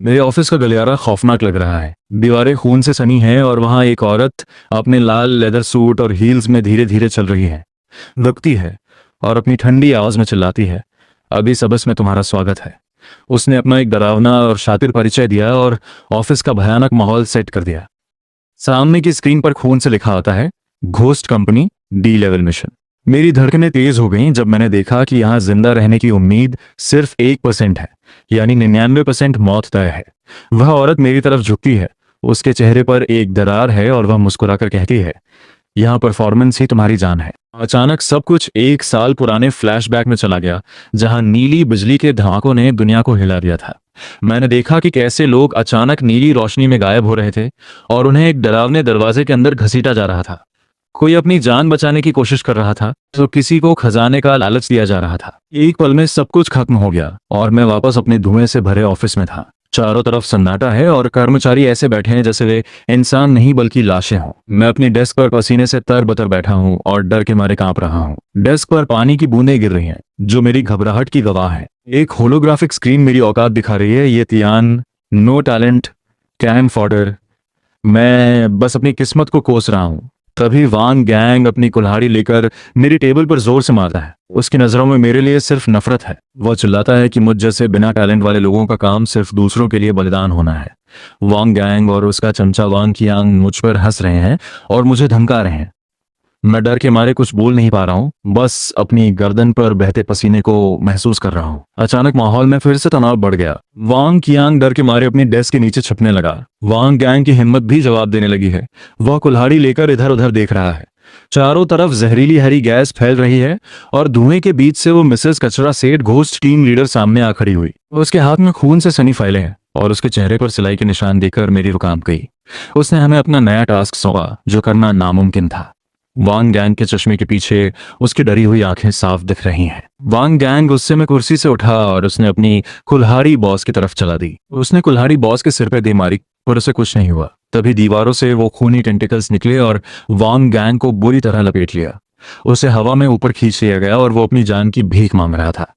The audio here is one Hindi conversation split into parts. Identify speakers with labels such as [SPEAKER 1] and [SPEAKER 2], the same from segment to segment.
[SPEAKER 1] मेरे ऑफिस का गलियारा खौफनाक लग रहा है। दीवारें खून से सनी हैं और वहां एक औरत अपने लाल लेदर सूट और हील्स में धीरे धीरे चल रही है, दबती है और अपनी ठंडी आवाज में चिल्लाती है, अभी सबस में तुम्हारा स्वागत है। उसने अपना एक डरावना और शातिर परिचय दिया और ऑफिस का भयानक माहौल सेट कर दिया। सामने की स्क्रीन पर खून से लिखा होता है, ghost company, D level mission. मेरी धड़कनें तेज हो गईं जब मैंने देखा कि यहाँ जिंदा रहने की उम्मीद सिर्फ 1% है, यानी 99% मौत तय है। वह औरत मेरी तरफ झुकती है, उसके चेहरे पर एक दरार है और वह मुस्कुराकर कहती है, यहाँ परफॉर्मेंस ही तुम्हारी जान है। अचानक सब कुछ 1 साल पुराने फ्लैशबैक में चला गया, जहां नीली बिजली के धमाकों ने दुनिया को हिला दिया था। मैंने देखा कि कैसे लोग अचानक नीली रोशनी में गायब हो रहे थे और उन्हें एक डरावने दरवाजे के अंदर घसीटा जा रहा था। कोई अपनी जान बचाने की कोशिश कर रहा था तो किसी को खजाने का लालच दिया जा रहा था। एक पल में सब कुछ खत्म हो गया और मैं वापस अपने धुएं से भरे ऑफिस में था। चारों तरफ सन्नाटा है और कर्मचारी ऐसे बैठे हैं जैसे वे इंसान नहीं बल्कि लाशें हों। मैं अपनी डेस्क पर पसीने से तरबतर बैठा हूं और डर के मारे कांप रहा हूं। डेस्क पर पानी की बूंदें गिर रही हैं, जो मेरी घबराहट की गवाह है। एक होलोग्राफिक स्क्रीन मेरी औकात दिखा रही है, ये तियान, नो टैलेंट, कैम फॉर्डर। मैं बस अपनी किस्मत को कोस रहा हूं। तभी वांग गैंग अपनी कुल्हाड़ी लेकर मेरी टेबल पर जोर से मारता है। उसकी नजरों में मेरे लिए सिर्फ नफरत है। वह चिल्लाता है कि मुझ जैसे बिना टैलेंट वाले लोगों का काम सिर्फ दूसरों के लिए बलिदान होना है। वांग गैंग और उसका चमचा वांग कियांग मुझ पर हंस रहे हैं और मुझे धमका रहे हैं। मैं डर के मारे कुछ बोल नहीं पा रहा हूँ, बस अपनी गर्दन पर बहते पसीने को महसूस कर रहा हूँ। अचानक माहौल में फिर से तनाव बढ़ गया। वांग कियांग डर के मारे अपनी डेस्क के नीचे छुपने लगा। वांग गैंग की हिम्मत भी जवाब देने लगी है। वह कुल्हाड़ी लेकर इधर उधर देख रहा है। चारों तरफ जहरीली हरी गैस फैल रही है और धुएं के बीच से वो मिसेस कचरा सेठ, घोस्ट टीम लीडर, सामने आ खड़ी हुई। उसके हाथ में खून से सनी फाइलें हैं और उसके चेहरे पर सिलाई के निशान देखकर मेरी रुक कांप गई। उसने हमें अपना नया टास्क सौंपा, जो करना नामुमकिन था। वांग गैंग के चश्मे के पीछे उसकी डरी हुई आंखें साफ दिख रही हैं। वांग गैंग गुस्से में कुर्सी से उठा और उसने अपनी कुल्हाड़ी बॉस की तरफ चला दी। उसने कुल्हाड़ी बॉस के सिर पे दे मारी, पर उसे कुछ नहीं हुआ। तभी दीवारों से वो खूनी टेंटिकल्स निकले और वांग गैंग को बुरी तरह लपेट लिया। उसे हवा में ऊपर खींच लिया गया और वो अपनी जान की भीख मांग रहा था।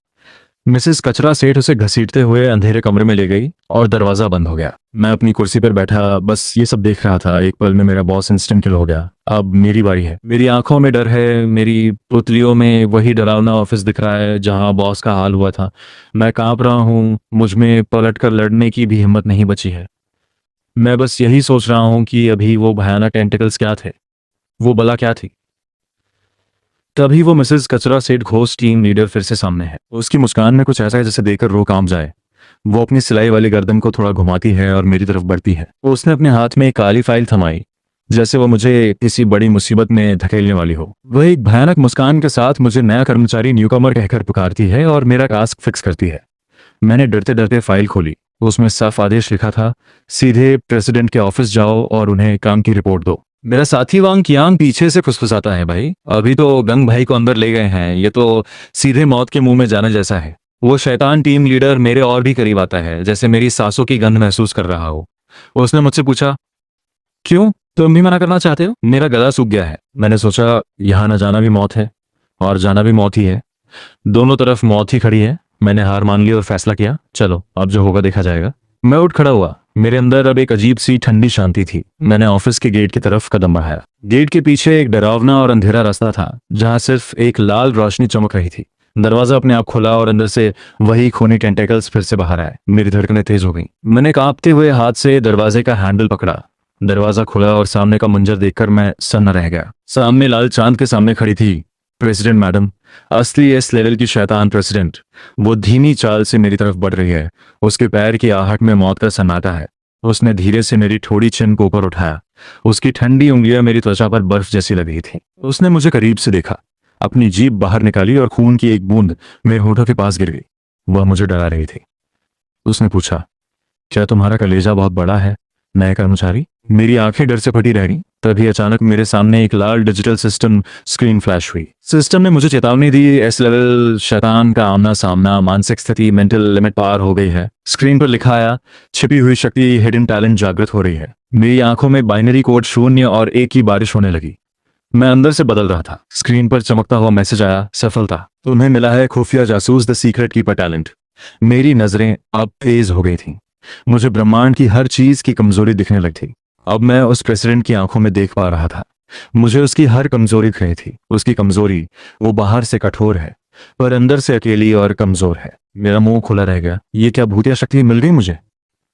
[SPEAKER 1] मिसेस कचरा सेठ उसे घसीटते हुए अंधेरे कमरे में ले गई और दरवाजा बंद हो गया। मैं अपनी कुर्सी पर बैठा बस ये सब देख रहा था। एक पल में मेरा बॉस इंस्टेंट किल हो गया। अब मेरी बारी है। मेरी आंखों में डर है, मेरी पुतलियों में वही डरावना ऑफिस दिख रहा है जहां बॉस का हाल हुआ था। मैं कांप रहा हूं, मुझ में पलटकर लड़ने की भी हिम्मत नहीं बची है। मैं बस यही सोच रहा हूं कि अभी वो भयानक टेंटिकल्स क्या थे, वो बला क्या थी। तभी वो मिसेस कचरा सेठ, घोस्ट टीम लीडर, फिर से सामने है। उसकी मुस्कान में कुछ ऐसा है जैसे देखकर रूह कांप जाए। वो अपनी सिलाई वाली गर्दन को थोड़ा घुमाती है और मेरी तरफ बढ़ती है। उसने अपने हाथ में एक काली फाइल थमाई, जैसे वो मुझे किसी बड़ी मुसीबत में धकेलने वाली हो। वह एक भयानक मुस्कान के साथ मुझे नया कर्मचारी, न्यूकमर कहकर पुकारती है और मेरा टास्क फिक्स करती है। मैंने डरते डरते फाइल खोली। उसमें साफ आदेश लिखा था, सीधे प्रेसिडेंट के ऑफिस जाओ और उन्हें काम की रिपोर्ट दो। मेरा साथी वांग कियांग पीछे से फुसफुसाता है, भाई अभी तो गंग भाई को अंदर ले गए हैं, ये तो सीधे मौत के मुंह में जाने जैसा है। वो शैतान टीम लीडर मेरे और भी करीब आता है, जैसे मेरी सांसों की गंध महसूस कर रहा हो। उसने मुझसे पूछा, क्यों, तुम भी मना करना चाहते हो? मेरा गला सूख गया है। मैंने सोचा, यहाँ न जाना भी मौत है और जाना भी मौत ही है। दोनों तरफ मौत ही खड़ी है। मैंने हार मान ली और फैसला किया, चलो अब जो होगा देखा जाएगा। मैं उठ खड़ा हुआ। मेरे अंदर अब एक अजीब सी ठंडी शांति थी। मैंने ऑफिस के गेट की तरफ कदम बढ़ाया। गेट के पीछे एक डरावना और अंधेरा रास्ता था, जहां सिर्फ एक लाल रोशनी चमक रही थी। दरवाजा अपने आप खुला और अंदर से वही खूनी टेंटेकल्स फिर से बाहर आए। मेरी धड़कनें तेज हो गईं। मैंने कांपते हुए हाथ से दरवाजे का हैंडल पकड़ा। दरवाजा खुला और सामने का मंजर देखकर मैं सन्न रह गया। सामने लाल चांद के सामने खड़ी थी प्रेसिडेंट मैडम, असली एस लेवल की शैतान प्रेसिडेंट। वो धीमी चाल से मेरी तरफ बढ़ रही है। उसके पैर की आहट में मौत का सन्नाटा है। उसने धीरे से मेरी थोड़ी चिन को ऊपर उठाया। उसकी ठंडी उंगलियां मेरी त्वचा पर बर्फ जैसी लगी थी। उसने मुझे करीब से देखा, अपनी जीभ बाहर निकाली और खून की एक बूंद मेरे होठों के पास गिर गई। वह मुझे डरा रही थी। उसने पूछा, क्या तुम्हारा कलेजा बहुत बड़ा है नए कर्मचारी? मेरी आंखें डर से फटी रह गईं। तभी अचानक मेरे सामने एक लाल डिजिटल सिस्टम स्क्रीन फ्लैश हुई। सिस्टम ने मुझे चेतावनी दी, एस लेवल शैतान का आमना सामना, मानसिक स्थिति, मेंटल लिमिट पार हो गई है। स्क्रीन पर लिखा आया, छिपी हुई शक्ति, हिडन टैलेंट जागृत हो रही है। मेरी आंखों में बाइनरी कोड 0 और 1 की बारिश होने लगी। मैं अंदर से बदल रहा था। स्क्रीन पर चमकता हुआ मैसेज आया, सफलता, तुम्हें मिला है खुफिया जासूस द सीक्रेट कीपर टैलेंट। मेरी नजरें अब तेज हो गई थीं। मुझे ब्रह्मांड की हर चीज की कमजोरी दिखने लगी थी। अब मैं उस प्रेसिडेंट की आंखों में देख पा रहा था। मुझे उसकी हर कमजोरी दिख रही थी। उसकी कमजोरी, वो बाहर से कठोर है पर अंदर से अकेली और कमजोर है। मेरा मुंह खुला रह गया। ये क्या भूतिया शक्ति मिल गई मुझे?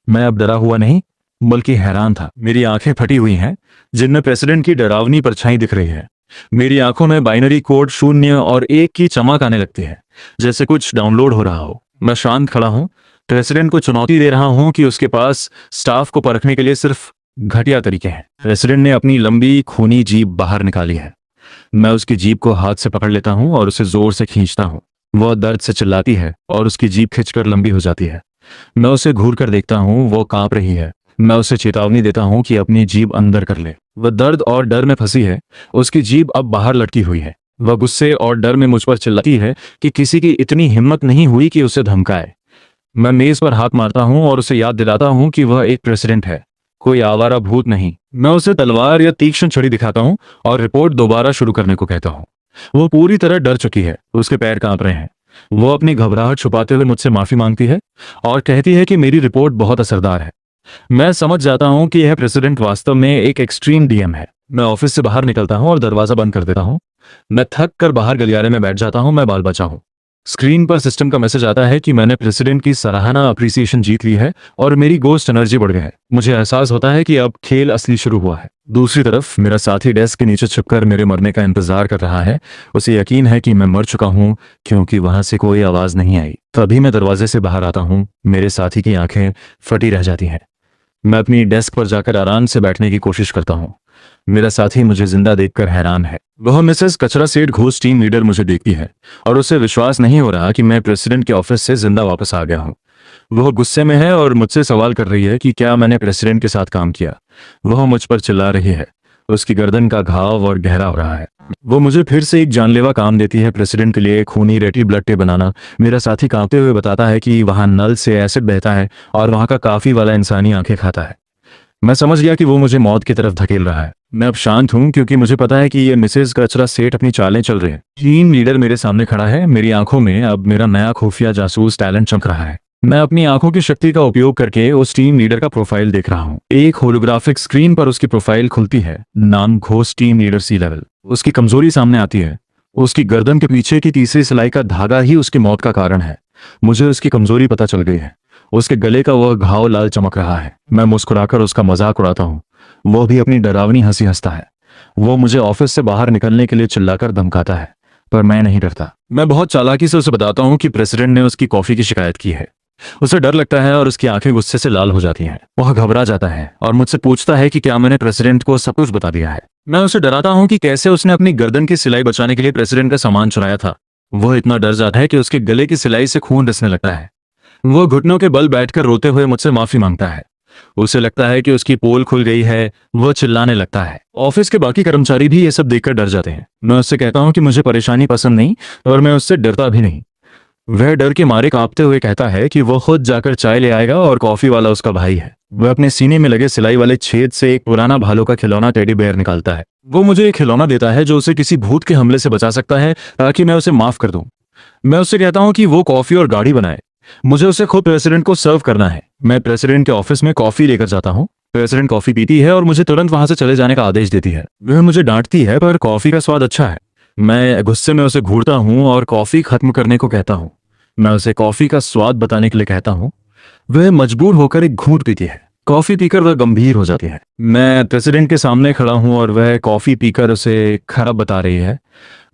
[SPEAKER 1] मैं अब डरा हुआ नहीं बल्कि हैरान था। मेरी आंखें फटी हुई हैं जिनमें प्रेसिडेंट की डरावनी परछाई दिख रही है। मेरी आंखों में बाइनरी कोड 0 और 1 की चमक आने लगती है, जैसे कुछ डाउनलोड हो रहा हो। मैं शांत खड़ा हूं, प्रेसिडेंट को चुनौती दे रहा हूं कि उसके पास स्टाफ को परखने के लिए सिर्फ घटिया तरीके हैं। प्रेसिडेंट ने अपनी लंबी खूनी जीभ बाहर निकाली है। मैं उसकी जीभ को हाथ से पकड़ लेता हूं और उसे जोर से खींचता हूं। वह दर्द से चिल्लाती है और उसकी जीभ खिंचकर लंबी हो जाती है। मैं उसे घूर कर देखता हूं, वो कांप रही है। मैं उसे चेतावनी देता हूं कि अपनी जीभ अंदर कर ले। वह दर्द और डर में फंसी है। उसकी जीभ अब बाहर लटकी हुई है। वह गुस्से और डर में मुझ पर चिल्लाती है कि किसी की इतनी हिम्मत नहीं हुई कि उसे धमकाए। मैं मेज पर हाथ मारता हूं और उसे याद दिलाता हूं कि वह एक प्रेसिडेंट है, कोई आवारा भूत नहीं। मैं उसे तलवार या तीक्ष्ण छड़ी दिखाता हूं और रिपोर्ट दोबारा शुरू करने को कहता हूं। वो पूरी तरह डर चुकी है, उसके पैर कांप रहे हैं। वो अपनी घबराहट छुपाते हुए मुझसे माफी मांगती है और कहती है कि मेरी रिपोर्ट बहुत असरदार है। मैं समझ जाता हूं कि यह प्रेसिडेंट वास्तव में एक एक्सट्रीम डीएम है। मैं ऑफिस से बाहर निकलता हूं और दरवाजा बंद कर देता हूं। मैं थक कर बाहर गलियारे में बैठ जाता हूं। मैं बाल बचा हूं। स्क्रीन पर सिस्टम का मैसेज आता है कि मैंने प्रेसिडेंट की सराहना अप्रिसिएशन जीत ली है और मेरी गोस्ट एनर्जी बढ़ गई है। मुझे एहसास होता है कि अब खेल असली शुरू हुआ है। दूसरी तरफ मेरा साथी डेस्क के नीचे छिपकर मेरे मरने का इंतजार कर रहा है। उसे यकीन है कि मैं मर चुका हूं क्योंकि वहां से कोई आवाज नहीं आई। तभी मैं दरवाजे से बाहर आता हूं। मेरे साथी की आंखें फटी रह जाती हैं। मैं अपनी डेस्क पर जाकर आराम से बैठने की कोशिश करता हूं। मेरा साथी मुझे जिंदा देखकर हैरान है। वह मिसेस कचरा सेठ घोष टीम लीडर मुझे देखती है और उसे विश्वास नहीं हो रहा कि मैं प्रेसिडेंट के ऑफिस से जिंदा वापस आ गया हूं। वह गुस्से में है और मुझसे सवाल कर रही है कि क्या मैंने प्रेसिडेंट के साथ काम किया। वह मुझ पर चिल्ला रही है। उसकी गर्दन का घाव और गहरा हो रहा है। वो मुझे फिर से एक जानलेवा काम देती है, प्रेसिडेंट के लिए खूनी रेटी ब्लड टेप बनाना। मेरा साथी कांपते हुए बताता है कि वहां नल से एसिड बहता है और वहां का काफी वाला इंसानी आंखें खाता है। मैं समझ गया कि वो मुझे मौत की तरफ धकेल रहा है। मैं अब शांत हूं क्योंकि मुझे पता है कि ये मिसेस कचरा सेठ अपनी चालें चल रही है। टीम लीडर मेरे सामने खड़ा है। मेरी आंखों में अब मेरा नया खुफिया जासूस टैलेंट चमक रहा है। मैं अपनी आंखों की शक्ति का उपयोग करके उस टीम लीडर का प्रोफाइल देख रहा हूं। एक होलोग्राफिक स्क्रीन पर उसकी प्रोफाइल खुलती है। नाम Ghosh team leader C level. उसकी कमजोरी सामने आती है। उसकी गर्दन के पीछे की तीसरी सिलाई का धागा ही उसकी मौत का कारण है। मुझे उसकी कमजोरी पता चल गई है। उसके गले का वह घाव लाल चमक रहा है। मैं मुस्कुराकर उसका मजाक उड़ाता हूँ। वो भी अपनी डरावनी हंसी हंसता है। वो मुझे ऑफिस से बाहर निकलने के लिए चिल्लाकर धमकाता है, पर मैं नहीं डरता। मैं बहुत चालाकी से उसे बताता हूँ कि प्रेसिडेंट ने उसकी कॉफी की शिकायत की है। उसे डर लगता है और उसकी आंखें गुस्से से लाल हो जाती हैं। वह घबरा जाता है और मुझसे पूछता है कि क्या मैंने प्रेसिडेंट को सब कुछ बता दिया है। मैं उसे डराता हूँ कि कैसे उसने अपनी गर्दन की सिलाई बचाने के लिए प्रेसिडेंट का सामान चुराया था। वह इतना डर जाता है कि उसके गले की सिलाई से खून रिसने लगता है। वो घुटनों के बल बैठकर रोते हुए मुझसे माफी मांगता है। उसे लगता है कि उसकी पोल खुल गई है। वह चिल्लाने लगता है। ऑफिस के बाकी कर्मचारी भी ये सब देखकर डर जाते हैं। मैं उससे कहता हूँ कि मुझे परेशानी पसंद नहीं और मैं उससे डरता भी नहीं। वह डर के मारे कांपते हुए कहता है कि वो खुद जाकर चाय ले आएगा और कॉफी वाला उसका भाई है। वह अपने सीने में लगे सिलाई वाले छेद से एक पुराना भालू का खिलौना टेडी बेयर निकालता है। वो मुझे एक खिलौना देता है जो उसे किसी भूत के हमले से बचा सकता है, ताकि मैं उसे माफ कर दूं। मैं उससे कहता हूं कि वो कॉफी और गाड़ी बनाए। मुझे उसे खुद प्रेसिडेंट को सर्व करना है। मैं प्रेसिडेंट के ऑफिस में कॉफी लेकर जाता हूं। प्रेसिडेंट कॉफी पीती है और मुझे तुरंत वहां से चले जाने का आदेश देती है। वह मुझे डांटती है, पर कॉफी का स्वाद अच्छा है। मैं गुस्से में उसे घूरता हूं और कॉफी खत्म करने को कहता हूं। मैं उसे कॉफी का स्वाद बताने के लिए कहता हूं। वह मजबूर होकर एक घूंट पीती है। कॉफी पीकर वह गंभीर हो जाती है। मैं प्रेसिडेंट के सामने खड़ा हूं और वह कॉफी पीकर उसे खराब बता रही है।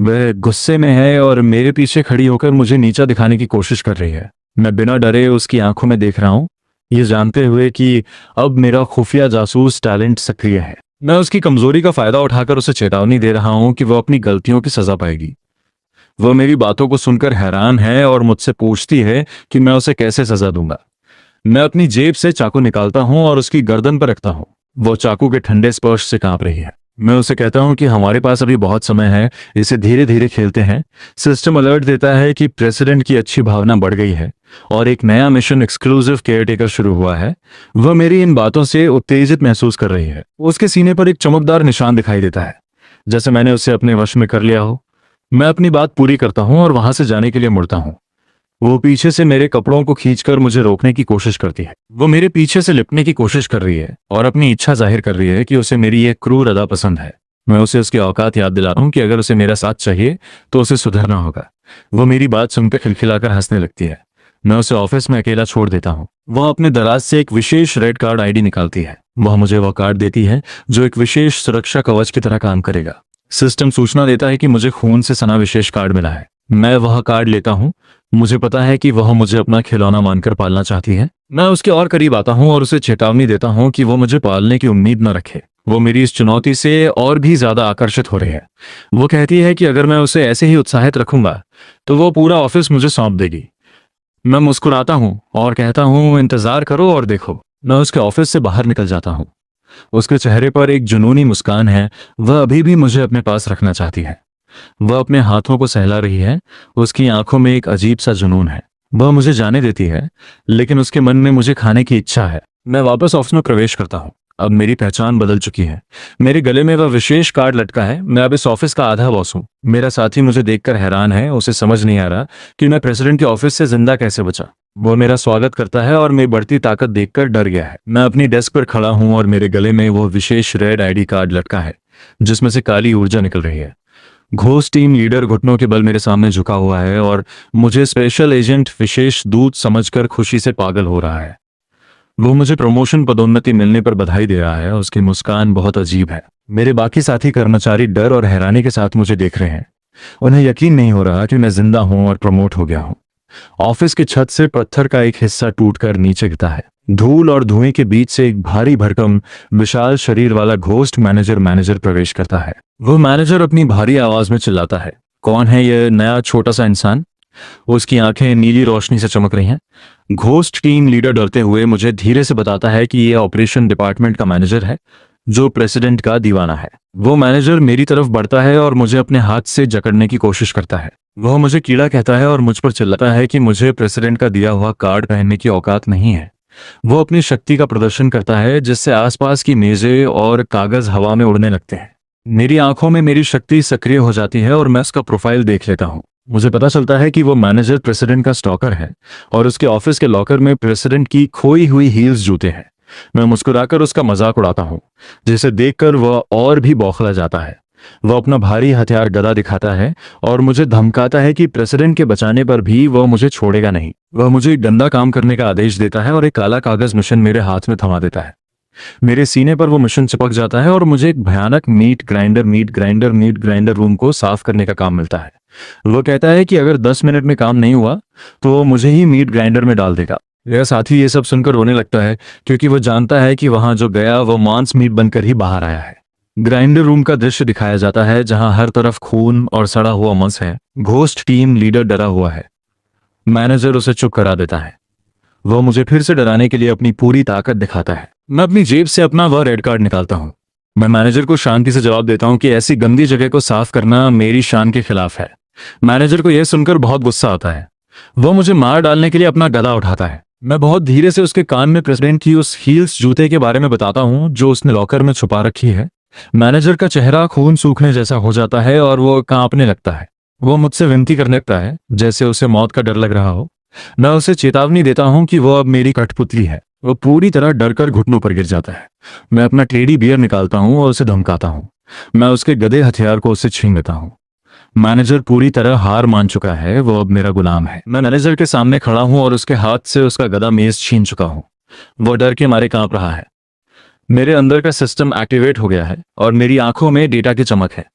[SPEAKER 1] वह गुस्से में है और मेरे पीछे खड़ी होकर मुझे नीचा दिखाने की कोशिश कर रही है। मैं बिना डरे उसकी आंखों में देख रहा हूं, ये जानते हुए कि अब मेरा खुफिया जासूस टैलेंट सक्रिय है। मैं उसकी कमजोरी का फायदा उठाकर उसे चेतावनी दे रहा हूं कि वह अपनी गलतियों की सजा पाएगी। वह मेरी बातों को सुनकर हैरान है और मुझसे पूछती है कि मैं उसे कैसे सजा दूंगा। मैं अपनी जेब से चाकू निकालता हूं और उसकी गर्दन पर रखता हूं। वो चाकू के ठंडे स्पर्श से कांप रही है। मैं उसे कहता हूं कि हमारे पास अभी बहुत समय है, इसे धीरे धीरे खेलते हैं। सिस्टम अलर्ट देता है कि प्रेसिडेंट की अच्छी भावना बढ़ गई है और एक नया मिशन एक्सक्लूसिव केयरटेकर शुरू हुआ है। वह मेरी इन बातों से उत्तेजित महसूस कर रही है। उसके सीने पर एक चमकदार निशान दिखाई देता है, जैसे मैंने उसे अपने वश में कर लिया हो। मैं अपनी बात पूरी करता हूं और वहां से जाने के लिए मुड़ता हूं। वो पीछे से मेरे कपड़ों को खींचकर मुझे रोकने की कोशिश करती है। वो मेरे पीछे से लिपटने की कोशिश कर रही है और अपनी इच्छा जाहिर कर रही है कि उसे मेरी ये क्रूर अदा पसंद है। मैं उसे उसकी औकात याद दिलाता हूँ कि अगर उसे मेरा साथ चाहिए तो उसे सुधरना होगा। वो मेरी बात सुनकर खिलखिलाकर हंसने लगती है। मैं उसे ऑफिस में अकेला छोड़ देता हूँ। वह अपने दराज से एक विशेष रेड कार्ड आईडी निकालती है। वह मुझे वह कार्ड देती है जो एक विशेष सुरक्षा कवच की तरह काम करेगा। सिस्टम सूचना देता है कि मुझे खून से सना विशेष कार्ड मिला है। मैं वह कार्ड लेता हूँ। मुझे पता है कि वह मुझे अपना खिलौना मानकर पालना चाहती है। मैं उसके और करीब आता हूँ और उसे चेतावनी देता हूँ कि वो मुझे पालने की उम्मीद न रखे। वो मेरी इस चुनौती से और भी ज्यादा आकर्षित हो रही है। वो कहती है कि अगर मैं उसे ऐसे ही उत्साहित रखूंगा तो वो पूरा ऑफिस मुझे सौंप देगी। मैं मुस्कुराता हूँ और कहता हूँ इंतजार करो और देखो। मैं उसके ऑफिस से बाहर निकल जाता हूँ। उसके चेहरे पर एक जुनूनी मुस्कान है। वह अभी भी मुझे अपने पास रखना चाहती है। वह अपने हाथों को सहला रही है। उसकी आंखों में एक अजीब सा जुनून है। वह मुझे जाने देती है, लेकिन उसके मन में मुझे खाने की इच्छा है। मैं वापस ऑफिस में प्रवेश करता हूँ। अब मेरी पहचान बदल चुकी है। मेरे गले में वह विशेष कार्ड लटका है। मैं अब इस ऑफिस का आधा बॉस हूँ। मेरा साथी मुझे देखकर हैरान है। उसे समझ नहीं आ रहा कि मैं प्रेसिडेंट के ऑफिस से जिंदा कैसे बचा। वो मेरा स्वागत करता है और मेरी बढ़ती ताकत देखकर डर गया है। मैं अपनी डेस्क पर खड़ा हूँ और मेरे गले में वो विशेष रेड आईडी कार्ड लटका है जिसमें से काली ऊर्जा निकल रही है। घोस्ट टीम लीडर घुटनों के बल मेरे सामने झुका हुआ है और मुझे स्पेशल एजेंट विशेष दूत समझकर खुशी से पागल हो रहा है। वो मुझे प्रमोशन पदोन्नति मिलने पर बधाई दे रहा है। उसकी मुस्कान बहुत अजीब है। मेरे बाकी साथी कर्मचारी डर और हैरानी के साथ मुझे देख रहे हैं। उन्हें यकीन नहीं हो रहा कि मैं जिंदा हूं और प्रमोट हो गया हूं। ऑफिस की छत से पत्थर का एक हिस्सा टूटकर नीचे गिरता है। धूल और धुएं के बीच से एक भारी भरकम विशाल शरीर वाला घोस्ट मैनेजर प्रवेश करता है। वो मैनेजर अपनी भारी आवाज में चिल्लाता है, कौन है यह नया छोटा सा इंसान? उसकी आंखें नीली रोशनी से चमक रही हैं। घोस्ट टीम लीडर डरते हुए मुझे धीरे से बताता है कि यह ऑपरेशन डिपार्टमेंट का मैनेजर है जो प्रेसिडेंट का दीवाना है। वो मैनेजर मेरी तरफ बढ़ता है और मुझे अपने हाथ से जकड़ने की कोशिश करता है। वह मुझे कीड़ा कहता है और मुझ पर चिल्लाता है कि मुझे प्रेसिडेंट का दिया हुआ कार्ड पहनने की औकात नहीं है। वो अपनी शक्ति का प्रदर्शन करता है जिससे आसपास की मेजें और कागज हवा में उड़ने लगते हैं। मेरी आंखों में मेरी शक्ति सक्रिय हो जाती है और मैं उसका प्रोफाइल देख लेता हूँ। मुझे पता चलता है कि वो मैनेजर प्रेसिडेंट का स्टॉकर है और उसके ऑफिस के लॉकर में प्रेसिडेंट की खोई हुई हील्स जूते हैं। मैं मुस्कुराकर उसका मजाक उड़ाता हूँ, जिसे देखकर वह और भी बौखला जाता है। वह अपना भारी हथियार गदा दिखाता है और मुझे धमकाता है कि प्रेसिडेंट के बचाने पर भी वह मुझे छोड़ेगा नहीं। वह मुझे एक गंदा काम करने का आदेश देता है और एक काला कागज मिशन मेरे हाथ में थमा देता है। मेरे सीने पर वो मिशन चिपक जाता है और मुझे एक भयानक मीट ग्राइंडर रूम को साफ करने का काम मिलता है। वो कहता है कि अगर 10 मिनट में काम नहीं हुआ तो वो मुझे ही मीट ग्राइंडर में डाल देगा। मेरा साथी ये सब सुनकर रोने लगता है क्योंकि वो जानता है कि वहां जो गया वो मांस मीट बनकर ही बाहर आया है। ग्राइंडर रूम का दृश्य दिखाया जाता है जहां हर तरफ खून और सड़ा हुआ मांस है। घोस्ट टीम लीडर डरा हुआ है। मैनेजर उसे चुप करा देता है। वह मुझे फिर से डराने के लिए अपनी पूरी ताकत दिखाता है। मैं अपनी जेब से अपना वह रेड कार्ड निकालता हूँ। मैं मैनेजर को शांति से जवाब देता हूँ कि ऐसी गंदी जगह को साफ करना मेरी शान के खिलाफ है। मैनेजर को यह सुनकर बहुत गुस्सा आता है। वह मुझे मार डालने के लिए अपना गदा उठाता है। मैं बहुत धीरे से उसके कान में प्रेसिडेंट की उस हील्स जूते के बारे में बताता हूँ जो उसने लॉकर में छुपा रखी है। मैनेजर का चेहरा खून सूखने जैसा हो जाता है और वो कांपने लगता है। वो मुझसे विनती करने लगता है जैसे उसे मौत का डर लग रहा हो। मैं उसे चेतावनी देता हूँ कि वो अब मेरी कठपुतली है। वो पूरी तरह डरकर घुटनों पर गिर जाता है। मैं अपना टेडी बियर निकालता हूँ और उसे धमकाता हूँ। मैं उसके गधे हथियार को उससे छीन लेता हूँ। मैनेजर पूरी तरह हार मान चुका है। वो अब मेरा गुलाम है। मैं मैनेजर के सामने खड़ा हूँ और उसके हाथ से उसका गदा मेज छीन चुका हूँ। वो डर के मारे कांप रहा है। मेरे अंदर का सिस्टम एक्टिवेट हो गया है और मेरी आंखों में डेटा की चमक है।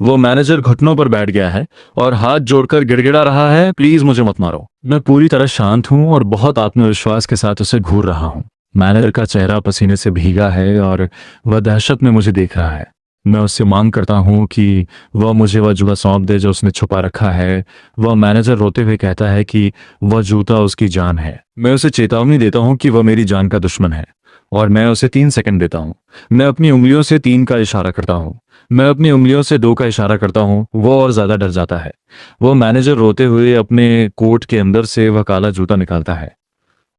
[SPEAKER 1] वो मैनेजर घुटनों पर बैठ गया है और हाथ जोड़कर गिड़गिड़ा रहा है, प्लीज मुझे मत मारो। मैं पूरी तरह शांत हूँ और बहुत आत्मविश्वास के साथ उसे घूर रहा हूँ। मैनेजर का चेहरा पसीने से भीगा है और वह दहशत में मुझे देख रहा है। मैं उससे मांग करता हूँ कि वह मुझे वह जूता सौंप दे जो उसने छुपा रखा है। वह मैनेजर रोते हुए कहता है कि वह जूता उसकी जान है। मैं उसे चेतावनी देता हूँ कि वह मेरी जान का दुश्मन है और मैं उसे 3 सेकंड देता हूँ। मैं अपनी उंगलियों से 3 का इशारा करता हूँ। मैं अपनी उंगलियों से 2 का इशारा करता हूँ। वो और ज्यादा डर जाता है। वो मैनेजर रोते हुए अपने कोट के अंदर से वह काला जूता निकालता है।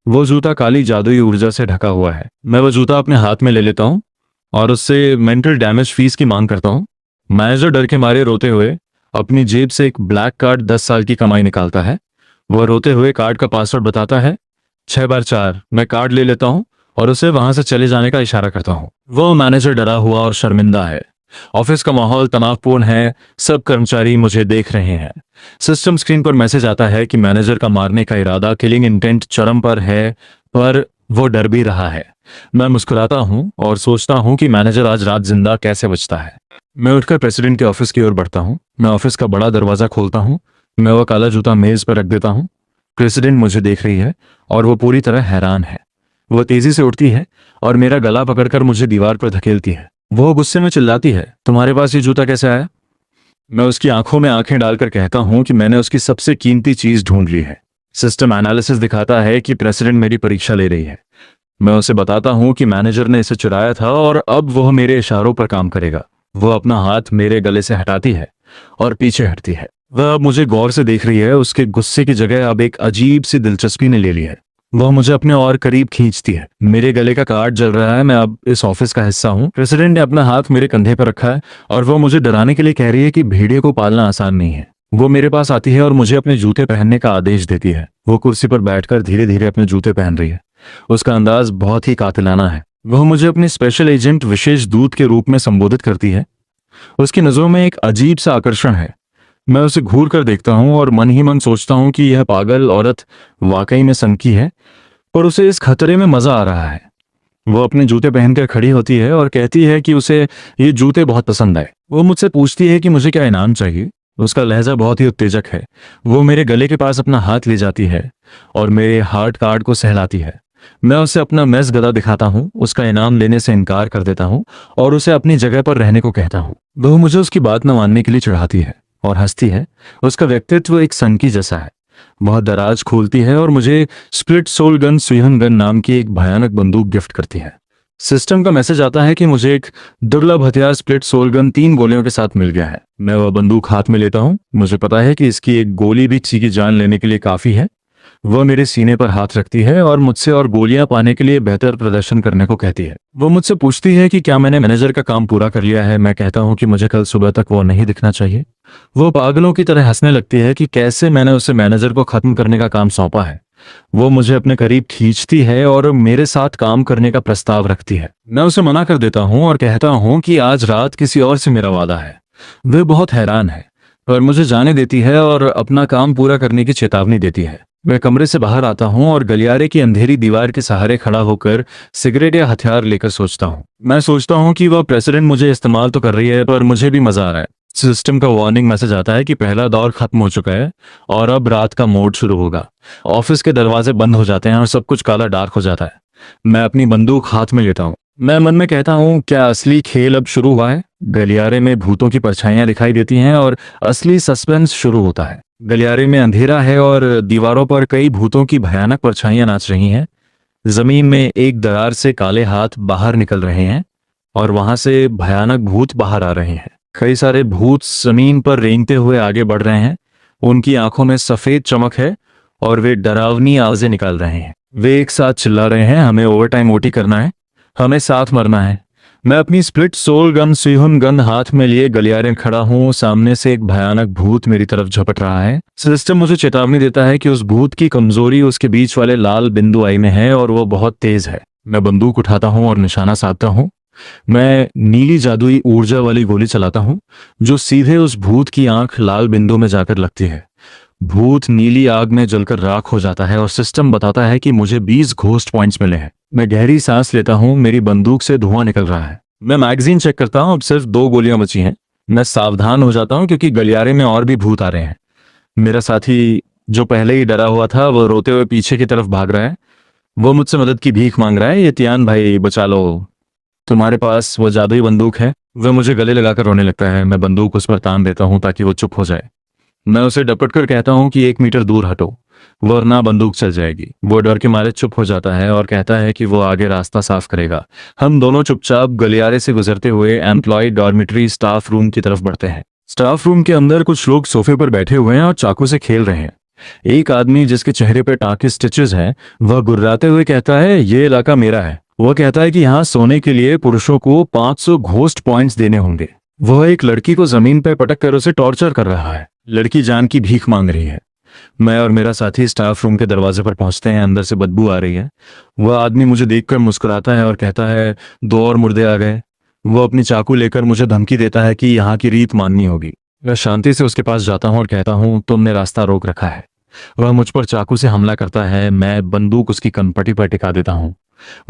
[SPEAKER 1] वो जूता काली जादुई ऊर्जा से ढका हुआ है। मैं वह जूता अपने हाथ में ले लेता हूँ और उससे मेंटल डैमेज फीस की मांग करता हूँ। मैनेजर डर के मारे रोते हुए अपनी जेब से एक ब्लैक कार्ड 10 साल की कमाई निकालता है। वह रोते हुए कार्ड का पासवर्ड बताता है, 6 बार 4। मैं कार्ड ले लेता हूँ और उसे वहां से चले जाने का इशारा करता हूँ। वह मैनेजर डरा हुआ और शर्मिंदा है। ऑफिस का माहौल तनावपूर्ण है, सब कर्मचारी मुझे देख रहे हैं। सिस्टम स्क्रीन पर मैसेज आता है कि मैनेजर का मारने का इरादा, किलिंग इंटेंट चरम पर है, पर वो डर भी रहा है। मैं मुस्कुराता हूँ और सोचता हूँ कि मैनेजर आज रात जिंदा कैसे बचता है। मैं उठकर प्रेसिडेंट के ऑफिस की ओर बढ़ता हूँ। मैं ऑफिस का बड़ा दरवाजा खोलता हूँ। मैं वो काला जूता मेज पर रख देता हूँ। प्रेसिडेंट मुझे देख रही है और वो पूरी तरह हैरान है। वो तेजी से उठती है और मेरा गला पकड़कर मुझे दीवार पर धकेलती है। वो गुस्से में चिल्लाती है, तुम्हारे पास ये जूता कैसे आया? मैं उसकी आंखों में आंखें डालकर कहता हूं कि मैंने उसकी सबसे कीमती चीज ढूंढ ली है। सिस्टम एनालिसिस दिखाता है कि प्रेसिडेंट मेरी परीक्षा ले रही है। मैं उसे बताता हूं कि मैनेजर ने इसे चुराया था और अब वह मेरे इशारों पर काम करेगा। वह अपना हाथ मेरे गले से हटाती है और पीछे हटती है। वह अब मुझे गौर से देख रही है। उसके गुस्से की जगह अब एक अजीब सी दिलचस्पी ने ले ली है। वह मुझे अपने और करीब खींचती है। मेरे गले का कार्ड जल रहा है। मैं अब इस ऑफिस का हिस्सा हूँ। प्रेसिडेंट ने अपना हाथ मेरे कंधे पर रखा है और वो मुझे डराने के लिए कह रही है कि भेड़िए को पालना आसान नहीं है। वो मेरे पास आती है और मुझे अपने जूते पहनने का आदेश देती है। वो कुर्सी पर बैठकर धीरे धीरे अपने जूते पहन रही है। उसका अंदाज बहुत ही कातिलाना है। वह मुझे अपने स्पेशल एजेंट, विशेष दूत के रूप में संबोधित करती है। उसकी नजरों में एक अजीब सा आकर्षण है। मैं उसे घूर कर देखता हूँ और मन ही मन सोचता हूँ कि यह पागल औरत वाकई में सनकी है, पर उसे इस खतरे में मजा आ रहा है। वो अपने जूते पहनकर खड़ी होती है और कहती है कि उसे ये जूते बहुत पसंद आए। वो मुझसे पूछती है कि मुझे क्या इनाम चाहिए। उसका लहजा बहुत ही उत्तेजक है। वो मेरे गले के पास अपना हाथ ले जाती है और मेरे हार्ट कार्ड को सहलाती है। मैं उसे अपना मेस गदा दिखाता हूँ, उसका इनाम लेने से इनकार कर देता हूँ और उसे अपनी जगह पर रहने को कहता हूँ। वो मुझे उसकी बात न मानने के लिए चिढ़ाती है और हंसती है। उसका व्यक्तित्व एक सनकी जैसा है। बहुत दराज खोलती है और मुझे स्प्लिट सोल गन सुयहन गन नाम की एक भयानक बंदूक गिफ्ट करती है। सिस्टम का मैसेज आता है कि मुझे एक दुर्लभ हथियार स्प्लिट सोल गन 3 गोलियों के साथ मिल गया है। मैं वह बंदूक हाथ में लेता हूँ। मुझे पता है कि इसकी एक गोली भी किसी की जान लेने के लिए काफी है। वह मेरे सीने पर हाथ रखती है और मुझसे और गोलियां पाने के लिए बेहतर प्रदर्शन करने को कहती है। वो मुझसे पूछती है कि क्या मैंने मैनेजर का काम पूरा कर लिया है। मैं कहता हूं कि मुझे कल सुबह तक वो नहीं दिखना चाहिए। वो पागलों की तरह हंसने लगती है कि कैसे मैंने उसे मैनेजर को खत्म करने का काम सौंपा है। वो मुझे अपने करीब खींचती है और मेरे साथ काम करने का प्रस्ताव रखती है। मैं उसे मना कर देता हूं और कहता हूं कि आज रात किसी और से मेरा वादा है। वे बहुत हैरान है, पर मुझे जाने देती है और अपना काम पूरा करने की चेतावनी देती है। मैं कमरे से बाहर आता हूँ और गलियारे की अंधेरी दीवार के सहारे खड़ा होकर सिगरेट या हथियार लेकर सोचता हूँ। मैं सोचता हूँ कि वह प्रेसिडेंट मुझे इस्तेमाल तो कर रही है, पर मुझे भी मजा आ रहा है। सिस्टम का वार्निंग मैसेज आता है कि पहला दौर खत्म हो चुका है और अब रात का मोड शुरू होगा। ऑफिस के दरवाजे बंद हो जाते हैं और सब कुछ काला डार्क हो जाता है। मैं अपनी बंदूक हाथ में लेता हूँ। मैं मन में कहता हूँ, क्या असली खेल अब शुरू हुआ है? गलियारे में भूतों की परछाइयां दिखाई देती हैं और असली सस्पेंस शुरू होता है। गलियारे में अंधेरा है और दीवारों पर कई भूतों की भयानक परछाइयां नाच रही हैं। जमीन में एक दरार से काले हाथ बाहर निकल रहे हैं और वहां से भयानक भूत बाहर आ रहे हैं। कई सारे भूत जमीन पर रेंगते हुए आगे बढ़ रहे हैं। उनकी आंखों में सफेद चमक है और वे डरावनी आवाजें निकाल रहे हैं। वे एक साथ चिल्ला रहे हैं, हमें ओवरटाइम ओटी करना है, हमें साथ मरना है। मैं अपनी स्प्लिट सोल गन सुयहन गन हाथ में लिए गलियारे में खड़ा हूँ। सामने से एक भयानक भूत मेरी तरफ झपट रहा है। सिस्टम मुझे चेतावनी देता है कि उस भूत की कमजोरी उसके बीच वाले लाल बिंदु आई में है और वो बहुत तेज है। मैं बंदूक उठाता हूँ और निशाना साधता हूँ। मैं नीली जादुई ऊर्जा वाली गोली चलाता हूँ जो सीधे उस भूत की आंख लाल बिंदु में जाकर लगती है। भूत नीली आग में जलकर राख हो जाता है और सिस्टम बताता है कि मुझे 20 घोस्ट पॉइंट्स मिले हैं। मैं गहरी सांस लेता हूँ। मेरी बंदूक से धुआं निकल रहा है। मैं मैगजीन चेक करता हूँ, अब सिर्फ 2 गोलियां बची हैं। मैं सावधान हो जाता हूँ क्योंकि गलियारे में और भी भूत आ रहे हैं। मेरा साथी जो पहले ही डरा हुआ था वो रोते हुए पीछे की तरफ भाग रहा है। वो मुझसे मदद की भीख मांग रहा है, ये तियान भाई बचा लो, तुम्हारे पास वो जादुई बंदूक है। वह मुझे गले लगाकर रोने लगता है। मैं बंदूक उस पर तान देता हूँ ताकि वो चुप हो जाए। मैं उसे डपट कर कहता हूँ कि 1 मीटर दूर हटो, वरना बंदूक चल जाएगी। वो डर के मारे चुप हो जाता है और कहता है कि वो आगे रास्ता साफ करेगा। हम दोनों चुपचाप गलियारे से गुजरते हुए एम्प्लॉय डॉर्मिटरी स्टाफ रूम की तरफ बढ़ते हैं। स्टाफ रूम के अंदर कुछ लोग सोफे पर बैठे हुए हैं और चाकू से खेल रहे हैं। एक आदमी जिसके चेहरे पर टाँके स्टिचेस हैं, वह गुर्राते हुए कहता है, ये इलाका मेरा है। वह कहता है कि यहाँ सोने के लिए पुरुषों को 500 घोस्ट पॉइंट्स देने होंगे। वह एक लड़की को जमीन पर पटक कर उसे टॉर्चर कर रहा है। लड़की जान की भीख मांग रही है। मैं और मेरा साथी स्टाफ रूम के दरवाजे पर पहुंचते हैं। अंदर से बदबू आ रही है। वह आदमी मुझे देखकर मुस्कुराता है और कहता है, 2 और मुर्दे आ गए। वो अपनी चाकू लेकर मुझे धमकी देता है कि यहाँ की रीत माननी होगी। मैं शांति से उसके पास जाता हूँ और कहता हूँ, तुमने रास्ता रोक रखा है। वह मुझ पर चाकू से हमला करता है। मैं बंदूक उसकी कनपटी पर टिका देता हूँ।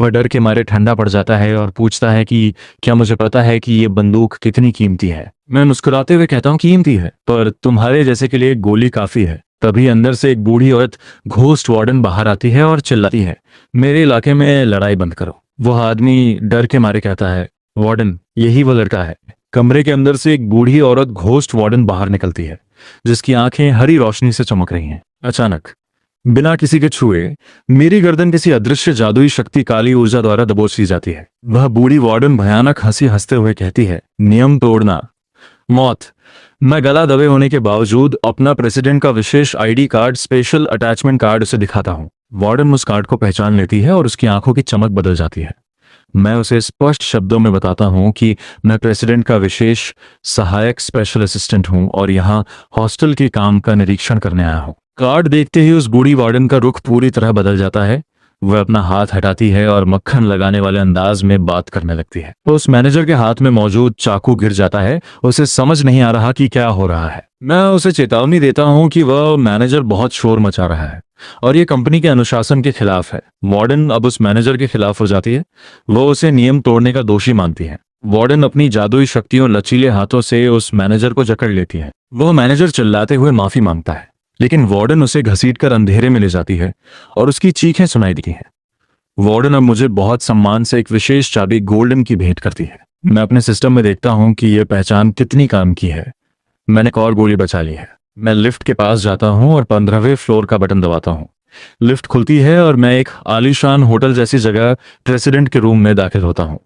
[SPEAKER 1] वह डर के मारे ठंडा पड़ जाता है और पूछता है कि क्या मुझे पता है कि ये बंदूक कितनी कीमती है। मैं मुस्कुराते हुए कहता हूँ, कीमती है, पर तुम्हारे जैसे के लिए एक गोली काफी है। तभी अंदर से एक बूढ़ी औरत घोस्ट वार्डन बाहर आती है और चिल्लाती है, मेरे इलाके में लड़ाई बंद करो। वह आदमी डर के मारे कहता है, वार्डन, यही वो लड़का है। कमरे के अंदर से एक बूढ़ी औरत घोस्ट वार्डन बाहर निकलती है, जिसकी आंखें हरी रोशनी से चमक रही हैं। अचानक, बिना किसी के छुए, मेरी गर्दन किसी अदृश्य जादुई शक्ति काली ऊर्जा द्वारा दबोच ली जाती है। वह बूढ़ी वार्डन भयानक हंसी हंसते हुए कहती है, नियम तोड़ना, मौत। मैं गला दबे होने के बावजूद अपना प्रेसिडेंट का विशेष ID card, special attachment card उसे दिखाता हूँ। वार्डन उस कार्ड को पहचान लेती है और उसकी आंखों की चमक बदल जाती है। मैं उसे स्पष्ट शब्दों में बताता हूँ कि मैं प्रेसिडेंट का विशेष सहायक स्पेशल असिस्टेंट हूँ और यहाँ हॉस्टल के काम का निरीक्षण करने आया हूँ। कार्ड देखते ही उस बूढ़ी वार्डन का रुख पूरी तरह बदल जाता है। वह अपना हाथ हटाती है और मक्खन लगाने वाले अंदाज में बात करने लगती है। तो उस मैनेजर के हाथ में मौजूद चाकू गिर जाता है। उसे समझ नहीं आ रहा कि क्या हो रहा है। मैं उसे चेतावनी देता हूँ कि वह मैनेजर बहुत शोर मचा रहा है और ये कंपनी के अनुशासन के खिलाफ है। वार्डन अब उस मैनेजर के खिलाफ हो जाती है। वो उसे नियम तोड़ने का दोषी मानती है। वार्डन अपनी जादुई शक्तियों लचीले हाथों से उस मैनेजर को जकड़ लेती है। वह मैनेजर चिल्लाते हुए माफी मांगता है, लेकिन वार्डन उसे घसीटकर अंधेरे में ले जाती है और उसकी चीखें सुनाई देती हैं। वार्डन अब मुझे बहुत सम्मान से एक विशेष चाबी गोल्डन की भेंट करती है। मैं अपने सिस्टम में देखता हूँ कि यह पहचान कितनी काम की है। मैंने एक और गोली बचा ली है। मैं लिफ्ट के पास जाता हूँ और 15वें फ्लोर का बटन दबाता हूँ। लिफ्ट खुलती है और मैं एक आलीशान होटल जैसी जगह प्रेसिडेंट के रूम में दाखिल होता हूँ।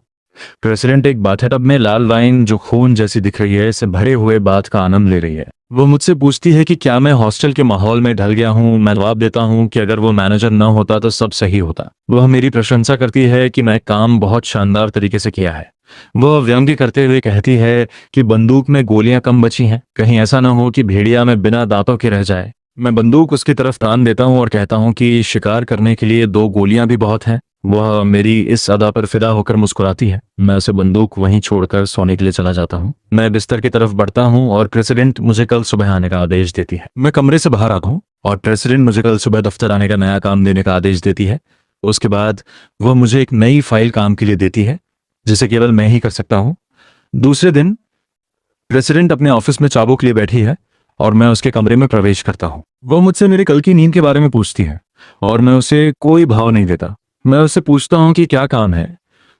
[SPEAKER 1] प्रेसिडेंट एक बाथटब में लाल वाइन जो खून जैसी दिख रही है से भरे हुए बाथ का आनंद ले रही है। वो मुझसे पूछती है कि क्या मैं हॉस्टल के माहौल में ढल गया हूँ। मैं जवाब देता हूँ कि अगर वो मैनेजर न होता तो सब सही होता। वह मेरी प्रशंसा करती है कि मैं काम बहुत शानदार तरीके से किया है। वह व्यंग्य करते हुए कहती है कि बंदूक में गोलियां कम बची हैं, कहीं ऐसा न हो कि भेड़िया में बिना दांतों के रह जाए। मैं बंदूक उसकी तरफ तान देता हूँ और कहता हूँ कि शिकार करने के लिए 2 गोलियां भी बहुत हैं। वह मेरी इस अदा पर फिदा होकर मुस्कुराती है। मैं उसे बंदूक वहीं छोड़कर सोने के लिए चला जाता हूँ। मैं बिस्तर की तरफ बढ़ता हूँ और प्रेसिडेंट मुझे कल सुबह आने का आदेश देती है। मैं कमरे से बाहर आता हूँ और प्रेसिडेंट मुझे कल सुबह दफ्तर आने का नया काम देने का आदेश देती है। उसके बाद वह मुझे एक नई फाइल काम के लिए देती है, जिसे केवल मैं ही कर सकता हूँ। दूसरे दिन प्रेसिडेंट अपने ऑफिस में चाबुक लिए बैठी है और मैं उसके कमरे में प्रवेश करता हूँ। वह मुझसे मेरे कल की नींद के बारे में पूछती है और मैं उसे कोई भाव नहीं देता। मैं उससे पूछता हूँ कि क्या काम है,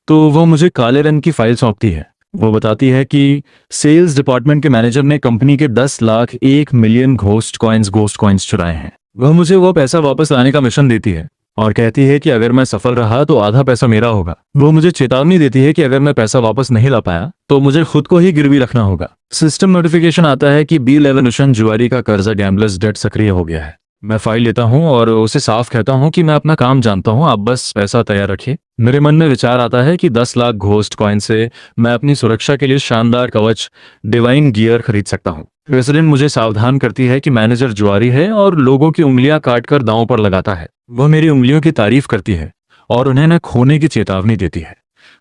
[SPEAKER 1] तो वह मुझे काले रंग की फाइल सौंपती है। वो बताती है कि सेल्स डिपार्टमेंट के मैनेजर ने कंपनी के 10 लाख 1 मिलियन घोस्ट कॉइन्स चुराए हैं। वह मुझे वो पैसा वापस लाने का मिशन देती है और कहती है कि अगर मैं सफल रहा तो आधा पैसा मेरा होगा। वो मुझे चेतावनी देती है कि अगर मैं पैसा वापस नहीं ला पाया तो मुझे खुद को ही गिरवी रखना होगा। सिस्टम नोटिफिकेशन आता है कि B11 मिशन जुआरी का कर्जा गैम्बलर्स डेट सक्रिय हो गया है। मैं फाइल लेता हूं और उसे साफ कहता हूं कि मैं अपना काम जानता हूं, आप बस पैसा तैयार रखिए। मेरे मन में विचार आता है कि 10 लाख घोस्ट कॉइन से मैं अपनी सुरक्षा के लिए शानदार कवच डिवाइन गियर खरीद सकता हूं। प्रेसिडेंट मुझे सावधान करती है कि मैनेजर जुआरी है और लोगों की उंगलियां काटकर दांव पर लगाता है। वह मेरी उंगलियों की तारीफ करती है और उन्हें न खोने की चेतावनी देती है।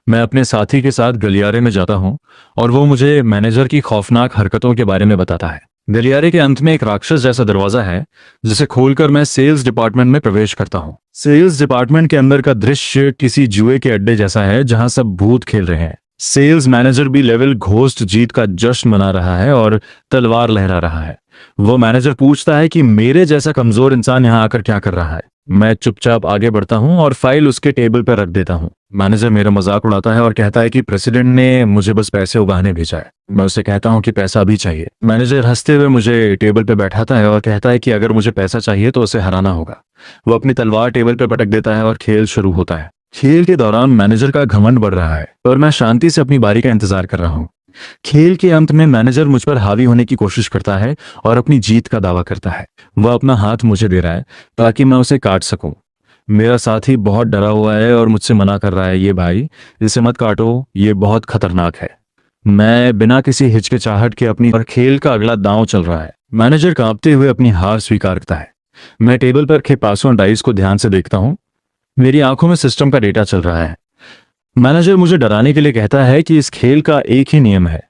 [SPEAKER 1] मैं अपने साथी के साथ गलियारे में जाता हूं और वो मुझे मैनेजर की खौफनाक हरकतों के बारे में बताता है। गलियारे के अंत में एक राक्षस जैसा दरवाजा है, जिसे खोलकर मैं सेल्स डिपार्टमेंट में प्रवेश करता हूँ। सेल्स डिपार्टमेंट के अंदर का दृश्य किसी जुए के अड्डे जैसा है, जहां सब भूत खेल रहे हैं। सेल्स मैनेजर भी लेवल घोस्ट जीत का जश्न मना रहा है और तलवार लहरा रहा है। वो मैनेजर पूछता है कि मेरे जैसा कमजोर इंसान यहाँ आकर क्या कर रहा है। मैं चुपचाप आगे बढ़ता हूँ और फाइल उसके टेबल पर रख देता हूँ। मैनेजर मेरा मजाक उड़ाता है और कहता है कि प्रेसिडेंट ने मुझे बस पैसे उगाने भेजा है। मैं उसे कहता हूँ कि पैसा भी चाहिए। मैनेजर हंसते हुए मुझे टेबल पर बैठाता है और कहता है कि अगर मुझे पैसा चाहिए तो उसे हराना होगा। वो अपनी तलवार टेबल पर पटक देता है और खेल शुरू होता है। खेल के दौरान मैनेजर का घमंड बढ़ रहा है और मैं शांति से अपनी बारी का इंतजार कर रहा हूँ। खेल के अंत में मैनेजर मुझ पर हावी होने की कोशिश करता है और अपनी जीत का दावा करता है। वह अपना हाथ मुझे दे रहा है ताकि मैं उसे काट सकूं। मेरा साथी बहुत डरा हुआ है और मुझसे मना कर रहा है, ये भाई, इसे मत काटो, ये बहुत खतरनाक है। मैं बिना किसी हिचकिचाहट के अपनी और खेल का अगला दांव चल रहा है। मैनेजर कांपते हुए अपनी हार स्वीकार करता है। मैं टेबल पर रखे पासों डाइस को ध्यान से देखता हूँ। मेरी आंखों में सिस्टम का डेटा चल रहा है। मैनेजर मुझे डराने के लिए कहता है कि इस खेल का एक ही नियम है,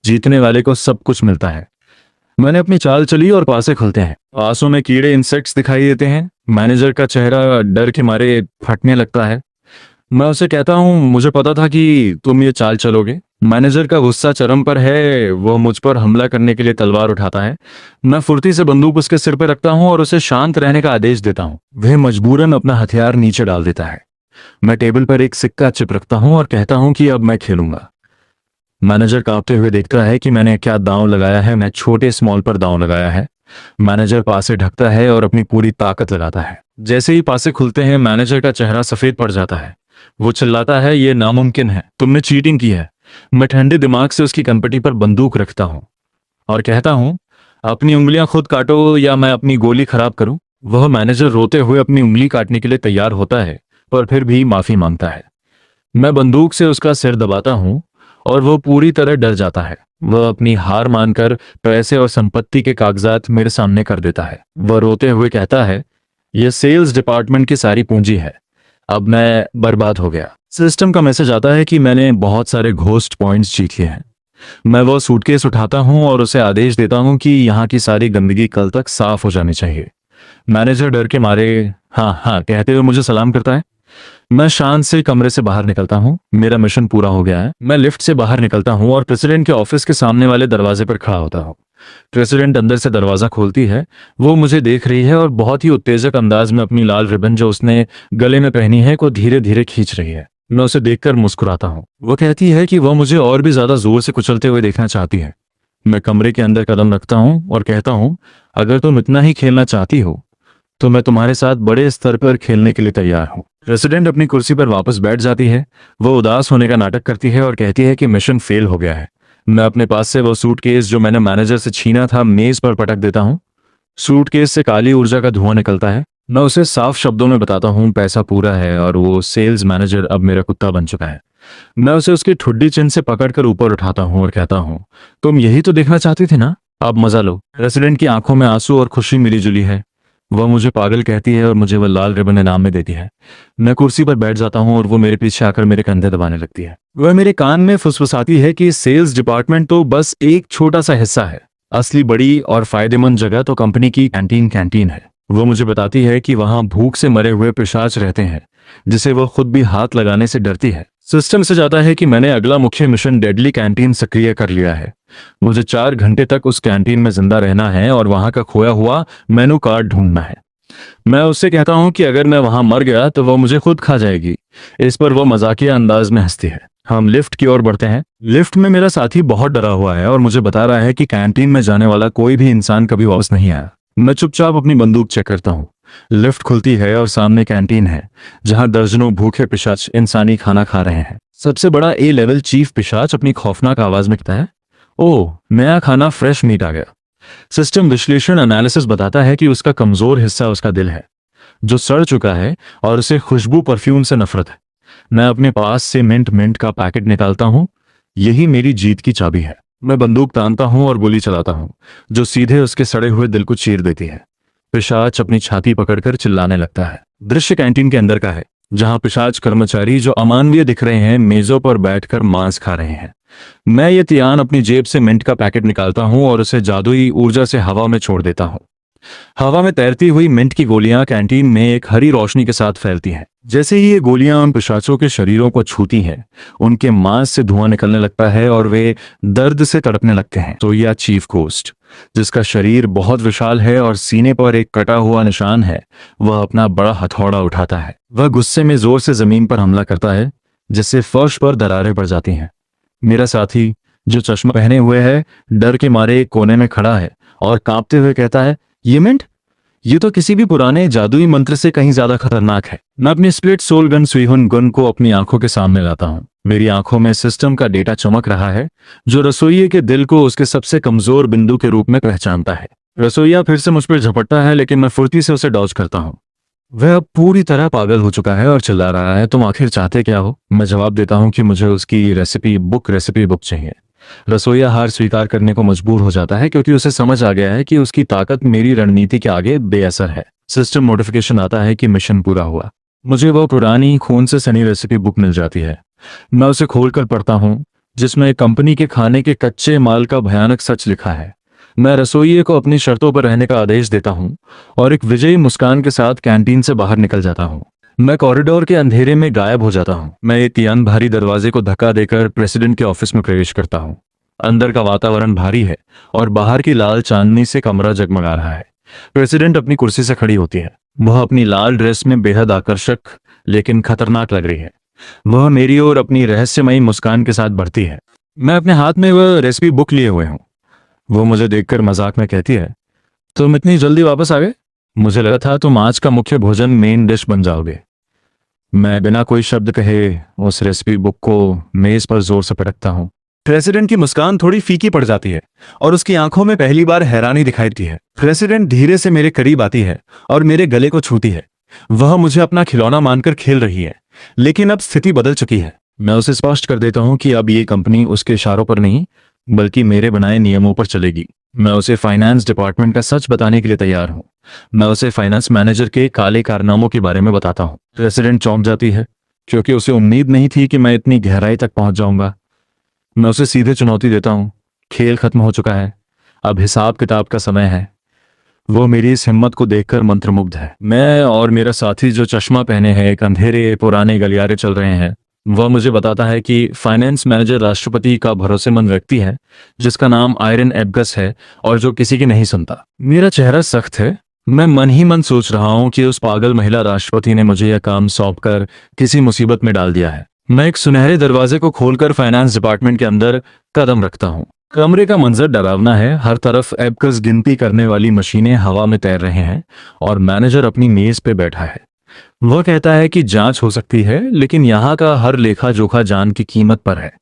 [SPEAKER 1] जीतने वाले को सब कुछ मिलता है। मैंने अपनी चाल चली और पासे खुलते हैं। पासों में कीड़े इंसेक्ट्स दिखाई देते हैं। मैनेजर का चेहरा डर के मारे फटने लगता है। मैं उसे कहता हूँ, मुझे पता था कि तुम ये चाल चलोगे। मैनेजर का गुस्सा चरम पर है। वह मुझ पर हमला करने के लिए तलवार उठाता है। मैं फुर्ती से बंदूक उसके सिर पर रखता हूँ और उसे शांत रहने का आदेश देता हूँ। वह मजबूरन अपना हथियार नीचे डाल देता है। मैं टेबल पर एक सिक्का चिप रखता हूँ और कहता हूँ कि अब मैं खेलूंगा। मैनेजर कांपते हुए देखता है कि मैंने क्या दांव लगाया है। मैं छोटे स्मॉल पर दांव लगाया है। मैनेजर पासे ढकता है और अपनी पूरी ताकत लगाता है। जैसे ही पासे खुलते हैं, मैनेजर का चेहरा सफेद पड़ जाता है। वो चिल्लाता है, ये नामुमकिन है, तुमने चीटिंग की है। मैं ठंडे दिमाग से उसकी कनपटी पर बंदूक रखता हूँ और कहता हूँ, अपनी उंगलियां खुद काटो या मैं अपनी गोली खराब करूं। वह मैनेजर रोते हुए अपनी उंगली काटने के लिए तैयार होता है, पर फिर भी माफी मांगता है। मैं बंदूक से उसका सिर दबाता हूं और वो पूरी तरह डर जाता है। वह अपनी हार मानकर पैसे और संपत्ति के कागजात मेरे सामने कर देता है। वह रोते हुए कहता है, यह सेल्स डिपार्टमेंट की सारी पूंजी है, अब मैं बर्बाद हो गया। सिस्टम का मैसेज आता है कि मैंने बहुत सारे घोस्ट पॉइंट्स जीत लिए हैं। मैं वो सूटकेस उठाता हूं और उसे आदेश देता हूं कि यहाँ की सारी गंदगी कल तक साफ हो जानी चाहिए। मैनेजर डर के मारे हाँ हाँ कहते हुए मुझे सलाम करता है। मैं शांत से कमरे से बाहर निकलता हूँ। मेरा मिशन पूरा हो गया है। मैं लिफ्ट से बाहर निकलता हूँ और प्रेसिडेंट के ऑफिस के सामने वाले दरवाजे पर खड़ा होता हूँ। प्रेसिडेंट अंदर से दरवाजा खोलती है। वो मुझे देख रही है और बहुत ही उत्तेजक अंदाज में अपनी लाल रिबन जो उसने गले में पहनी है को धीरे धीरे खींच रही है। मैं उसे देखकर मुस्कुराता हूँ। वो कहती है कि वह मुझे और भी ज्यादा जोर से कुचलते हुए देखना चाहती है। मैं कमरे के अंदर कदम रखता हूँ और कहता हूँ, अगर तुम इतना ही खेलना चाहती हो तो मैं तुम्हारे साथ बड़े स्तर पर खेलने के लिए तैयार हूँ। प्रेसिडेंट अपनी कुर्सी पर वापस बैठ जाती है। वो उदास होने का नाटक करती है और कहती है कि मिशन फेल हो गया है। मैं अपने पास से वो सूटकेस जो मैंने मैनेजर से छीना था मेज पर पटक देता हूँ। सूटकेस से काली ऊर्जा का धुआं निकलता है। मैं उसे साफ शब्दों में बताता हूँ, पैसा पूरा है और वो सेल्स मैनेजर अब मेरा कुत्ता बन चुका है। मैं उसे उसकी ठुड्डी चिन्ह से पकड़कर ऊपर उठाता हूँ और कहता हूँ, तुम यही तो देखना चाहती थी ना, अब मजा लो। प्रेसिडेंट की आंखों में आंसू और खुशी मिलीजुली है। वह मुझे पागल कहती है और मुझे वह लाल रिबन इनाम में देती है। मैं कुर्सी पर बैठ जाता हूँ और वो मेरे पीछे आकर मेरे कंधे दबाने लगती है। वह मेरे कान में फुसफुसाती है कि सेल्स डिपार्टमेंट तो बस एक छोटा सा हिस्सा है, असली बड़ी और फायदेमंद जगह तो कंपनी की कैंटीन है। वो मुझे बताती है कि वहां भूख से मरे हुए पिशाच रहते हैं जिसे वो खुद भी हाथ लगाने से डरती है। सिस्टम से जाता है कि मैंने अगला मुख्य मिशन डेडली कैंटीन सक्रिय कर लिया है। मुझे 4 घंटे तक उस कैंटीन में जिंदा रहना है और वहां का खोया हुआ मेनू कार्ड ढूंढना है। मैं उससे कहता हूं कि अगर मैं वहां मर गया तो वो मुझे खुद खा जाएगी। इस पर वो मजाकिया अंदाज में हंसती है। हम लिफ्ट की ओर बढ़ते हैं। लिफ्ट में मेरा साथी बहुत डरा हुआ है और मुझे बता रहा है कि कैंटीन में जाने वाला कोई भी इंसान कभी वापस नहीं आया। मैं चुपचाप अपनी बंदूक चेक करता हूँ। लिफ्ट खुलती है और सामने कैंटीन है जहां दर्जनों भूखे पिशाच इंसानी खाना खा रहे हैं। सबसे बड़ा ए लेवल चीफ पिशाच अपनी खौफनाक आवाज में कहता है, ओह, नया खाना, फ्रेश मीट आ गया। सिस्टम विश्लेषण एनालिसिस बताता है कि उसका कमजोर हिस्सा उसका दिल है जो सड़ चुका है और उसे खुशबू परफ्यूम से नफरत है। मैं अपने पास से मिंट का पैकेट निकालता हूँ। यही मेरी जीत की चाबी है। मैं बंदूक तानता हूँ और गोली चलाता हूँ जो सीधे उसके सड़े हुए दिल को चीर देती है। पिशाच अपनी छाती पकड़कर चिल्लाने लगता है। दृश्य कैंटीन के अंदर का है जहां पिशाच कर्मचारी जो अमानवीय दिख रहे हैं मेजों पर बैठकर मांस खा रहे हैं। मैं ये तियान अपनी जेब से मिंट का पैकेट निकालता हूं और उसे जादुई ऊर्जा से हवा में छोड़ देता हूं। हवा में तैरती हुई मिंट की गोलियां कैंटीन में एक हरी रोशनी के साथ फैलती हैं। जैसे ही ये गोलियां उन पिशाचों के शरीरों को छूती हैं, उनके मांस से धुआं निकलने लगता है और वे दर्द से तड़पने लगते हैं। तो यह चीफ गोस्ट, जिसका शरीर बहुत विशाल है और सीने पर एक कटा हुआ निशान है, वह अपना बड़ा हथौड़ा उठाता है। वह गुस्से में जोर से जमीन पर हमला करता है जिससे फर्श पर दरारें पड़ जाती हैं। मेरा साथी जो चश्मा पहने हुए है डर के मारे एक कोने में खड़ा है और कांपते हुए कहता है, ये मिंट, ये तो किसी भी पुराने जादुई मंत्र से कहीं ज्यादा खतरनाक है। मैं अपनी स्प्लिट सोल गन सुइहुन गन को अपनी आंखों के सामने लाता हूँ। मेरी आंखों में सिस्टम का डेटा चमक रहा है जो रसोइये के दिल को उसके सबसे कमजोर बिंदु के रूप में पहचानता है। रसोइया फिर से मुझ पर झपटता है लेकिन मैं फुर्ती से उसे डॉज करता हूँ। वह अब पूरी तरह पागल हो चुका है और चिल्ला रहा है, तुम आखिर चाहते क्या हो? मैं जवाब देता हूँ कि मुझे उसकी रेसिपी बुक चाहिए। रसोइया हार स्वीकार करने को मजबूर हो जाता है क्योंकि उसे समझ आ गया है कि उसकी ताकत मेरी रणनीति के आगे बेअसर है। सिस्टम नोटिफिकेशन आता है कि मिशन पूरा हुआ। मुझे वो पुरानी खून से सनी रेसिपी बुक मिल जाती है। मैं उसे खोलकर पढ़ता हूँ, जिसमें कंपनी के खाने के कच्चे माल का भयानक सच लिखा है। मैं रसोइये को अपनी शर्तों पर रहने का आदेश देता हूँ और एक विजयी मुस्कान के साथ कैंटीन से बाहर निकल जाता हूँ। मैं कॉरिडोर के अंधेरे में गायब हो जाता हूँ। मैं एक अन भारी दरवाजे को धक्का देकर प्रेसिडेंट के ऑफिस में प्रवेश करता हूँ। अंदर का वातावरण भारी है और बाहर की लाल चांदनी से कमरा जगमगा रहा है। प्रेसिडेंट अपनी कुर्सी से खड़ी होती है। वह अपनी लाल ड्रेस में बेहद आकर्षक लेकिन खतरनाक लग रही है। वह मेरी ओर अपनी रहस्यमयी मुस्कान के साथ बढ़ती है। मैं अपने हाथ में वह रेसिपी बुक लिए हुए हूँ। वो मुझे देखकर मजाक में कहती है, तुम इतनी जल्दी वापस आ गए? मुझे लगा था तुम आज का मुख्य भोजन मेन डिश बन जाओगे। मैं बिना कोई शब्द कहे उस रेसिपी बुक को मेज पर जोर से पटकता हूँ। प्रेसिडेंट की मुस्कान थोड़ी फीकी पड़ जाती है और उसकी आंखों में पहली बार हैरानी दिखाई देती है। प्रेसिडेंट धीरे से मेरे करीब आती है और मेरे गले को छूती है। वह मुझे अपना खिलौना मानकर खेल रही है, लेकिन अब स्थिति बदल चुकी है। मैं उसे स्पष्ट कर देता हूँ कि अब ये कंपनी उसके इशारों पर नहीं बल्कि मेरे बनाए नियमों पर चलेगी। मैं उसे फाइनेंस डिपार्टमेंट का सच बताने के लिए तैयार हूँ। मैं उसे फाइनेंस मैनेजर के काले कारनामों के बारे में बताता हूँ। प्रेसिडेंट चौंक जाती है क्योंकि उसे उम्मीद नहीं थी कि मैं इतनी गहराई तक पहुंच जाऊंगा। मैं उसे सीधे चुनौती देता हूँ, खेल खत्म हो चुका है, अब हिसाब किताब का समय है। वो मेरी इस हिम्मत को देखकर मंत्रमुग्ध है। मैं और मेरा साथी जो चश्मा पहने हैं एक अंधेरे पुराने गलियारे चल रहे हैं। वह मुझे बताता है कि फाइनेंस मैनेजर राष्ट्रपति का भरोसेमंद व्यक्ति है जिसका नाम आयरन एबगस है और जो किसी की नहीं सुनता। मेरा चेहरा सख्त है। मैं मन ही मन सोच रहा हूँ कि उस पागल महिला राष्ट्रपति ने मुझे यह काम सौंपकर किसी मुसीबत में डाल दिया है। मैं एक सुनहरे दरवाजे को खोलकर फाइनेंस डिपार्टमेंट के अंदर कदम रखता हूँ। कमरे का मंजर डरावना है। हर तरफ एबकस गिनती करने वाली मशीनें हवा में तैर रहे हैं और मैनेजर अपनी मेज पे बैठा है। वह कहता है कि जांच हो सकती है, लेकिन यहाँ का हर लेखा जोखा जान की कीमत पर है।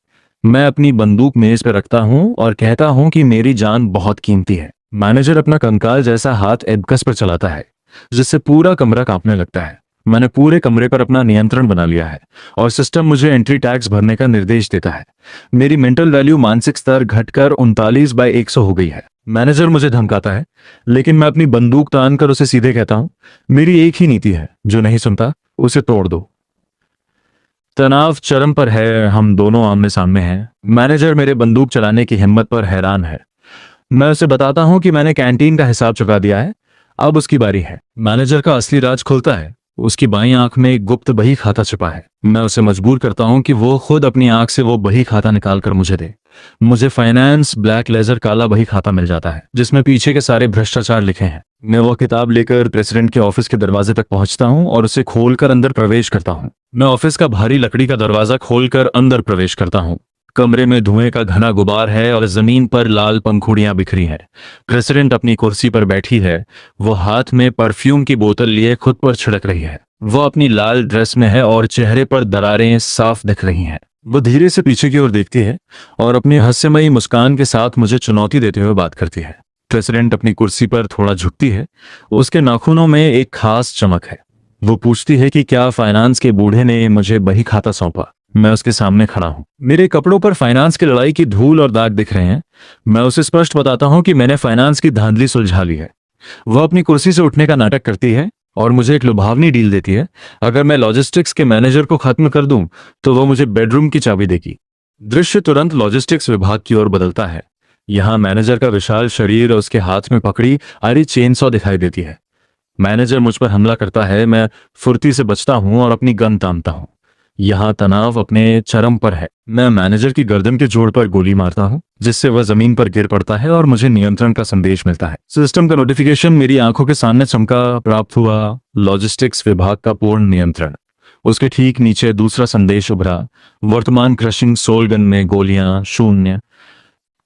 [SPEAKER 1] मैं अपनी बंदूक मेज पर रखता हूँ और कहता हूँ कि मेरी जान बहुत कीमती है। मैनेजर अपना कंकाल जैसा हाथ एबकस पर चलाता है, जिससे पूरा कमरा कांपने लगता है। मैंने पूरे कमरे पर अपना नियंत्रण बना लिया है और सिस्टम मुझे एंट्री टैक्स भरने का निर्देश देता है। मेरी मेंटल वैल्यू मानसिक स्तर घटकर 39/100 हो गई है। मैनेजर मुझे धमकाता है, लेकिन मैं अपनी बंदूक तान कर उसे सीधे कहता हूं, मेरी एक ही नीति है, जो नहीं सुनता उसे तोड़ दो। तनाव चरम पर है। हम दोनों आमने सामने हैं। मैनेजर मेरे बंदूक चलाने की हिम्मत पर हैरान है। मैं उसे बताता हूं कि मैंने कैंटीन का हिसाब चुका दिया है, अब उसकी बारी है। मैनेजर का असली राज खुलता है। उसकी बाईं आंख में एक गुप्त बही खाता छिपा है। मैं उसे मजबूर करता हूं कि वो खुद अपनी आंख से वो बही खाता निकाल कर मुझे दे। मुझे फाइनेंस ब्लैक लेजर काला बही खाता मिल जाता है, जिसमें पीछे के सारे भ्रष्टाचार लिखे हैं। मैं वो किताब लेकर प्रेसिडेंट के ऑफिस के दरवाजे तक पहुंचता हूं और उसे खोलकर अंदर प्रवेश करता हूं। मैं ऑफिस का भारी लकड़ी का दरवाजा खोलकर अंदर प्रवेश करता हूं। कमरे में धुएं का घना गुबार है और जमीन पर लाल पंखुड़ियां बिखरी हैं। प्रेसिडेंट अपनी कुर्सी पर बैठी है। वो हाथ में परफ्यूम की बोतल लिए खुद पर छिड़क रही है। वो अपनी लाल ड्रेस में है और चेहरे पर दरारें साफ दिख रही हैं। वो धीरे से पीछे की ओर देखती है और अपनी हास्यमयी मुस्कान के साथ मुझे चुनौती देते हुए बात करती है। प्रेसिडेंट अपनी कुर्सी पर थोड़ा झुकती है। उसके नाखूनों में एक खास चमक है। वो पूछती है कि क्या फाइनेंस के बूढ़े ने मुझे बही खाता सौंपा। मैं उसके सामने खड़ा हूं। मेरे कपड़ों पर फाइनेंस की लड़ाई की धूल और दाग दिख रहे हैं। मैं उसे स्पष्ट बताता हूं कि मैंने फाइनेंस की धांधली सुलझा ली है। वह अपनी कुर्सी से उठने का नाटक करती है और मुझे एक लुभावनी डील देती है। अगर मैं लॉजिस्टिक्स के मैनेजर को खत्म कर दूं तो वो मुझे बेडरूम की चाबी देगी। दृश्य तुरंत लॉजिस्टिक्स विभाग की ओर बदलता है। यहाँ मैनेजर का विशाल शरीर और उसके हाथ में पकड़ी आरी चेनसॉ दिखाई देती है। मैनेजर मुझ पर हमला करता है। मैं फुर्ती से बचता हूं और अपनी गन तानता हूं। यहाँ तनाव अपने चरम पर है। मैं मैनेजर की गर्दन के जोड़ पर गोली मारता हूँ, जिससे वह जमीन पर गिर पड़ता है और मुझे नियंत्रण का संदेश मिलता है। सिस्टम का नोटिफिकेशन मेरी आंखों के सामने चमका। प्राप्त हुआ लॉजिस्टिक्स विभाग का पूर्ण नियंत्रण। उसके ठीक नीचे दूसरा संदेश उभरा, वर्तमान क्रशिंग सोलगन में गोलियां 0।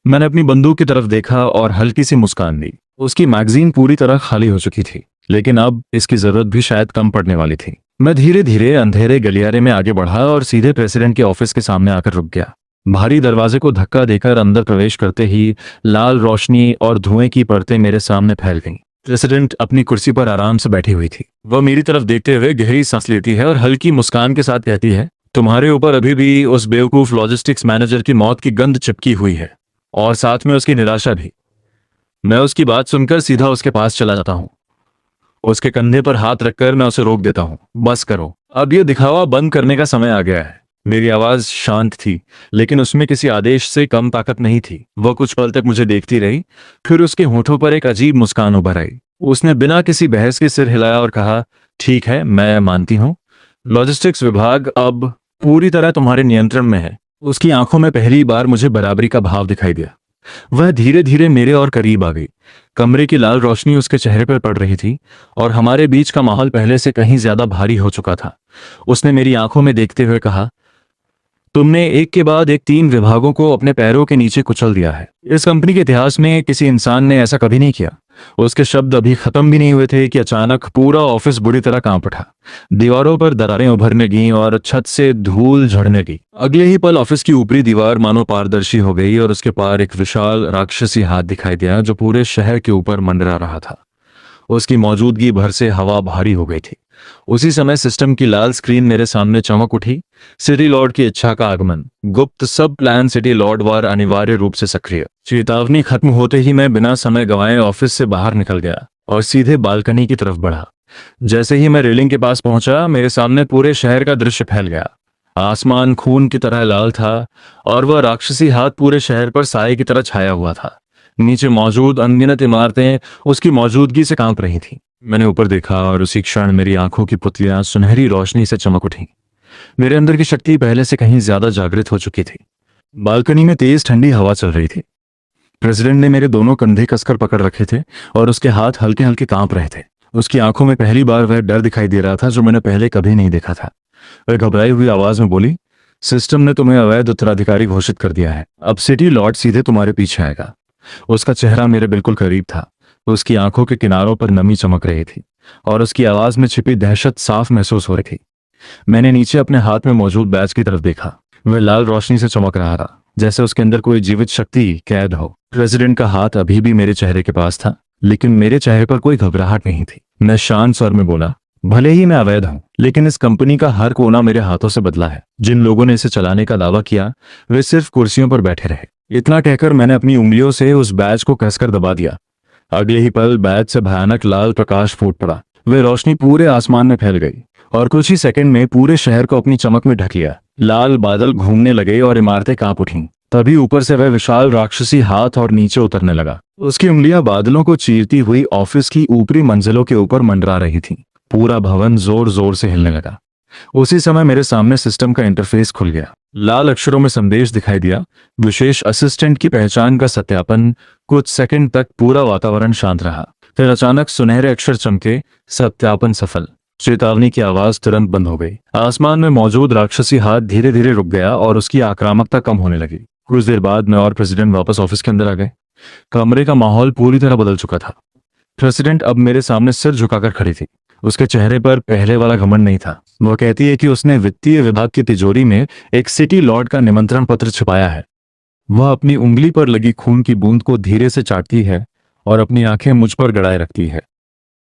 [SPEAKER 1] मैंने अपनी बंदूक की तरफ देखा और हल्की सी मुस्कान दी। उसकी मैगजीन पूरी तरह खाली हो चुकी थी, लेकिन अब इसकी जरूरत भी शायद कम पड़ने वाली थी। मैं धीरे धीरे अंधेरे गलियारे में आगे बढ़ा और सीधे प्रेसिडेंट के ऑफिस के सामने आकर रुक गया। भारी दरवाजे को धक्का देकर अंदर प्रवेश करते ही लाल रोशनी और धुएं की परतें मेरे सामने फैल गईं। प्रेसिडेंट अपनी कुर्सी पर आराम से बैठी हुई थी। वह मेरी तरफ देखते हुए गहरी सांस लेती है और हल्की मुस्कान के साथ कहती है, तुम्हारे ऊपर अभी भी उस बेवकूफ लॉजिस्टिक्स मैनेजर की मौत की गंध चिपकी हुई है, और साथ में उसकी निराशा भी। मैं उसकी बात सुनकर सीधा उसके पास चला जाता हूँ। उसके कंधे पर हाथ रखकर मैं उसे रोक देता हूँ। बस करो, अब ये दिखावा बंद करने का समय आ गया है। मेरी आवाज शांत थी, लेकिन उसमें किसी आदेश से कम ताकत नहीं थी। वह कुछ पल तक मुझे देखती रही, फिर उसके होठों पर एक अजीब मुस्कान उभर आई। उसने बिना किसी बहस के सिर हिलाया और कहा, ठीक है, मैं मानती हूँ। लॉजिस्टिक्स विभाग अब पूरी तरह तुम्हारे नियंत्रण में है। उसकी आंखों में पहली बार मुझे बराबरी का भाव दिखाई दिया। वह धीरे धीरे मेरे और करीब आ गई। कमरे की लाल रोशनी उसके चेहरे पर पड़ रही थी, और हमारे बीच का माहौल पहले से कहीं ज्यादा भारी हो चुका था। उसने मेरी आंखों में देखते हुए कहा, तुमने एक के बाद एक 3 विभागों को अपने पैरों के नीचे कुचल दिया है। इस कंपनी के इतिहास में किसी इंसान ने ऐसा कभी नहीं किया। उसके शब्द अभी खत्म भी नहीं हुए थे कि अचानक पूरा ऑफिस बुरी तरह कांप उठा। दीवारों पर दरारें उभरने लगीं और छत से धूल झड़ने लगी। अगले ही पल ऑफिस की ऊपरी दीवार मानो पारदर्शी हो गई और उसके पार एक विशाल राक्षसी हाथ दिखाई दिया जो पूरे शहर के ऊपर मंडरा रहा था। उसकी मौजूदगी भर से हवा भारी हो गई थी। उसी समय सिस्टम की लाल स्क्रीन मेरे सामने चमक उठी। सिटी लॉर्ड की इच्छा का आगमन। गुप्त सब प्लान सिटी लॉर्ड वार अनिवार्य रूप से सक्रिय। चेतावनी खत्म होते ही मैं बिना समय गंवाए ऑफिस से बाहर निकल गया और सीधे बालकनी की तरफ बढ़ा। जैसे ही मैं रेलिंग के पास पहुंचा, मेरे सामने पूरे शहर का दृश्य फैल गया। आसमान खून की तरह लाल था और वह राक्षसी हाथ पूरे शहर पर साए की तरह छाया हुआ था। नीचे मौजूद अनगिनत इमारतें उसकी मौजूदगी से कांप रही थीं। मैंने ऊपर देखा और उसी क्षण मेरी आंखों की पुतलियां सुनहरी रोशनी से चमक उठी। मेरे अंदर की शक्ति पहले से कहीं ज्यादा जागृत हो चुकी थी। बालकनी में तेज ठंडी हवा चल रही थी। प्रेसिडेंट ने मेरे दोनों कंधे कसकर पकड़ रखे थे और उसके हाथ हल्के हल्के कांप रहे थे। उसकी आंखों में पहली बार वह डर दिखाई दे रहा था जो मैंने पहले कभी नहीं देखा था। वह घबराई हुई आवाज में बोली, सिस्टम ने तुम्हें अवैध उत्तराधिकारी घोषित कर दिया है। अब सिटी लॉर्ड सीधे तुम्हारे पीछे आएगा। उसका चेहरा मेरे बिल्कुल करीब था। उसकी आंखों के किनारों पर नमी चमक रही थी और उसकी आवाज में छिपी दहशत साफ महसूस हो रही थी। मैंने नीचे अपने हाथ में मौजूद बैज की तरफ देखा। वह लाल रोशनी से चमक रहा था, जैसे उसके अंदर कोई जीवित शक्ति कैद हो। प्रेसिडेंट का हाथ अभी भी मेरे चेहरे के पास था, लेकिन मेरे चेहरे पर कोई घबराहट नहीं थी। मैं शांत स्वर में बोला, भले ही मैं अवैध हूं, लेकिन इस कंपनी का हर कोना मेरे हाथों से बदला है। जिन लोगों ने इसे चलाने का दावा किया वे सिर्फ कुर्सियों पर बैठे रहे। इतना कहकर मैंने अपनी उंगलियों से उस बैज को कसकर दबा दिया। अगले ही पल बैज से भयानक लाल प्रकाश फूट पड़ा। वह रोशनी पूरे आसमान में फैल गई और कुछ ही सेकंड में पूरे शहर को अपनी चमक में ढक लिया। लाल बादल घूमने लगे और इमारतें कांप उठीं। तभी ऊपर से वह विशाल राक्षसी हाथ और नीचे उतरने लगा। उसकी उंगलियां बादलों को चीरती हुई ऑफिस की ऊपरी मंजिलों के ऊपर मंडरा रही थीं। पूरा भवन जोर जोर से हिलने लगा। उसी समय मेरे सामने सिस्टम का इंटरफेस खुल गया। लाल अक्षरों में संदेश दिखाई दिया, विशेष असिस्टेंट की पहचान का सत्यापन। कुछ सेकंड तक पूरा वातावरण शांत रहा। फिर अचानक सुनहरे अक्षर चमके, सत्यापन सफल। चेतावनी की आवाज तुरंत बंद हो गई। आसमान में मौजूद राक्षसी हाथ धीरे धीरे रुक गया और उसकी आक्रामकता कम होने लगी। कुछ देर बाद मैं और प्रेसिडेंट वापस ऑफिस के अंदर आ गए। कमरे का माहौल पूरी तरह बदल चुका था। प्रेसिडेंट अब मेरे सामने सिर झुकाकर खड़ी थी। उसके चेहरे पर पहले वाला घमंड नहीं था। वह कहती है कि उसने वित्तीय विभाग की तिजोरी में एक सिटी लॉर्ड का निमंत्रण पत्र छुपाया है। वह अपनी उंगली पर लगी खून की बूंद को धीरे से चाटती है और अपनी आंखें मुझ पर गड़ाए रखती है।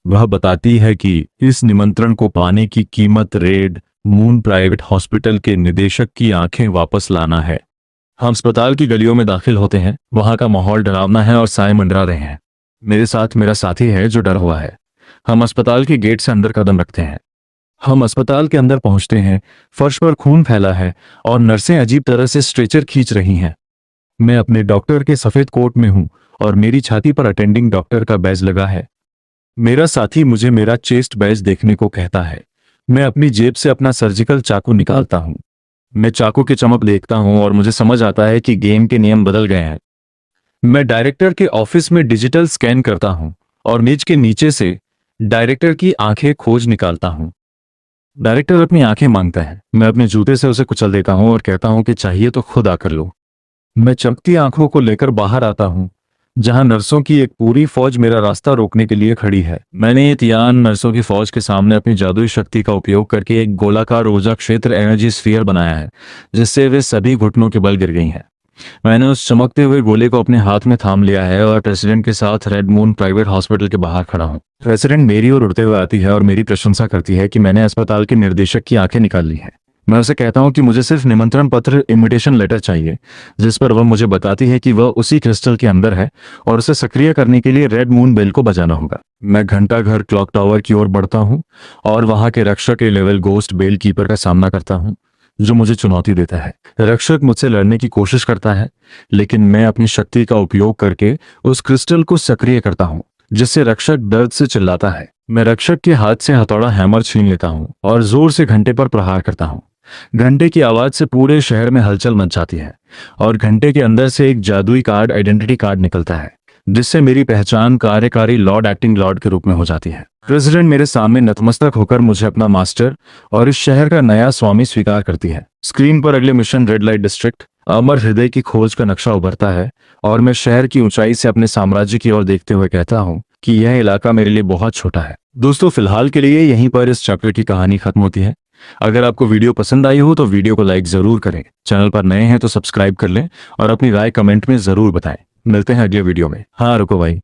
[SPEAKER 1] वह बताती है कि इस निमंत्रण को पाने की कीमत रेड मून प्राइवेट हॉस्पिटल के निदेशक की आंखें वापस लाना है। हम अस्पताल की गलियों में दाखिल होते हैं। वहां का माहौल डरावना है और साए मंडरा रहे हैं। मेरे साथ मेरा साथी है जो डरा हुआ है। हम अस्पताल के गेट से अंदर कदम रखते हैं। हम अस्पताल के अंदर पहुंचते हैं। फर्श पर खून फैला है और नर्सें अजीब तरह से स्ट्रेचर खींच रही हैं। मैं अपने डॉक्टर के सफेद कोट में हूं और मेरी छाती पर अटेंडिंग डॉक्टर का बैज लगा है। मेरा साथी मुझे मेरा चेस्ट बैज देखने को कहता है। मैं अपनी जेब से अपना सर्जिकल चाकू निकालता हूं। मैं चाकू की चमक देखता हूं और मुझे समझ आता है कि गेम के नियम बदल गए हैं। मैं डायरेक्टर के ऑफिस में डिजिटल स्कैन करता हूं और मेज के नीचे से डायरेक्टर की आंखें खोज निकालता हूं। डायरेक्टर अपनी आंखें मांगता है। मैं अपने जूते से उसे कुचल देता हूं और कहता हूं कि चाहिए तो खुद आकर लो। मैं चमकती आंखों को लेकर बाहर आता हूं, जहां नर्सों की एक पूरी फौज मेरा रास्ता रोकने के लिए खड़ी है। मैंने ये तियान नर्सों की फौज के सामने अपनी जादुई शक्ति का उपयोग करके एक गोलाकार ऊर्जा क्षेत्र एनर्जी स्फीयर बनाया है, जिससे वे सभी घुटनों के बल गिर गई हैं। मैंने उस चमकते हुए गोले को अपने हाथ में थाम लिया है और प्रेसिडेंट के साथ रेड मून प्राइवेट हॉस्पिटल के बाहर खड़ा हूँ। प्रेसिडेंट मेरी ओर उड़ते हुए आती है और मेरी प्रशंसा करती है कि मैंने अस्पताल के निर्देशक की आंखें निकाल ली हैं। मैं उसे कहता हूँ कि मुझे सिर्फ निमंत्रण पत्र इनविटेशन लेटर चाहिए, जिस पर वह मुझे बताती है कि वह उसी क्रिस्टल के अंदर है और उसे सक्रिय करने के लिए रेड मून बेल को बजाना होगा। मैं घंटा घर क्लॉक टावर की ओर बढ़ता हूँ और वहां के रक्षक के लेवल गोस्ट बेल कीपर का सामना करता हूँ, जो मुझे चुनौती देता है। रक्षक मुझसे लड़ने की कोशिश करता है, लेकिन मैं अपनी शक्ति का उपयोग करके उस क्रिस्टल को सक्रिय करता हूँ, जिससे रक्षक दर्द से चिल्लाता है। मैं रक्षक के हाथ से हथौड़ा हैमर छीन लेता हूँ और जोर से घंटे पर प्रहार करता हूँ। घंटे की आवाज से पूरे शहर में हलचल मच जाती है और घंटे के अंदर से एक जादुई कार्ड, आइडेंटिटी कार्ड निकलता है, जिससे मेरी पहचान कार्यकारी लॉर्ड एक्टिंग लॉर्ड के रूप में हो जाती है। प्रेसिडेंट मेरे सामने नतमस्तक होकर मुझे अपना मास्टर और इस शहर का नया स्वामी स्वीकार करती है। स्क्रीन पर अगले मिशन रेड लाइट डिस्ट्रिक्ट अमर हृदय की खोज का नक्शा उभरता है और मैं शहर की ऊंचाई से अपने साम्राज्य की ओर देखते हुए कहता हूँ कि यह इलाका मेरे लिए बहुत छोटा है। दोस्तों, फिलहाल के लिए यहीं पर इस चैप्टर की कहानी खत्म होती है। अगर आपको वीडियो पसंद आई हो तो वीडियो को लाइक जरूर करें, चैनल पर नए हैं तो सब्सक्राइब कर लें और अपनी राय कमेंट में जरूर बताएं। मिलते हैं अगले वीडियो में। हाँ रुको भाई,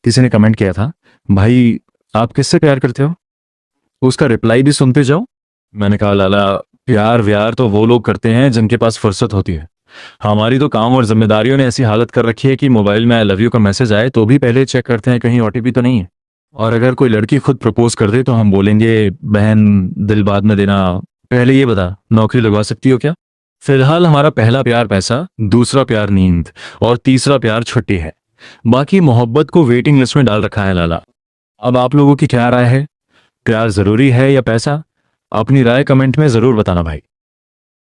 [SPEAKER 1] किसी ने कमेंट किया था, भाई आप किससे प्यार करते हो? उसका रिप्लाई भी सुनते जाओ। मैंने कहा लाला, प्यार व्यार तो वो लोग करते हैं जिनके पास फुर्सत होती है। हमारी तो काम और जिम्मेदारियों ने ऐसी हालत कर रखी है कि मोबाइल में आई लव यू का मैसेज आए तो भी पहले चेक करते हैं कहीं ओटीपी तो नहीं है। और अगर कोई लड़की खुद प्रपोज कर दे तो हम बोलेंगे बहन दिल बाद में देना, पहले ये बता नौकरी लगवा सकती हो क्या? फिलहाल हमारा पहला प्यार पैसा, दूसरा प्यार नींद और तीसरा प्यार छुट्टी है। बाकी मोहब्बत को वेटिंग लिस्ट में डाल रखा है लाला। अब आप लोगों की क्या राय है? प्यार जरूरी है या पैसा? अपनी राय कमेंट में जरूर बताना भाई।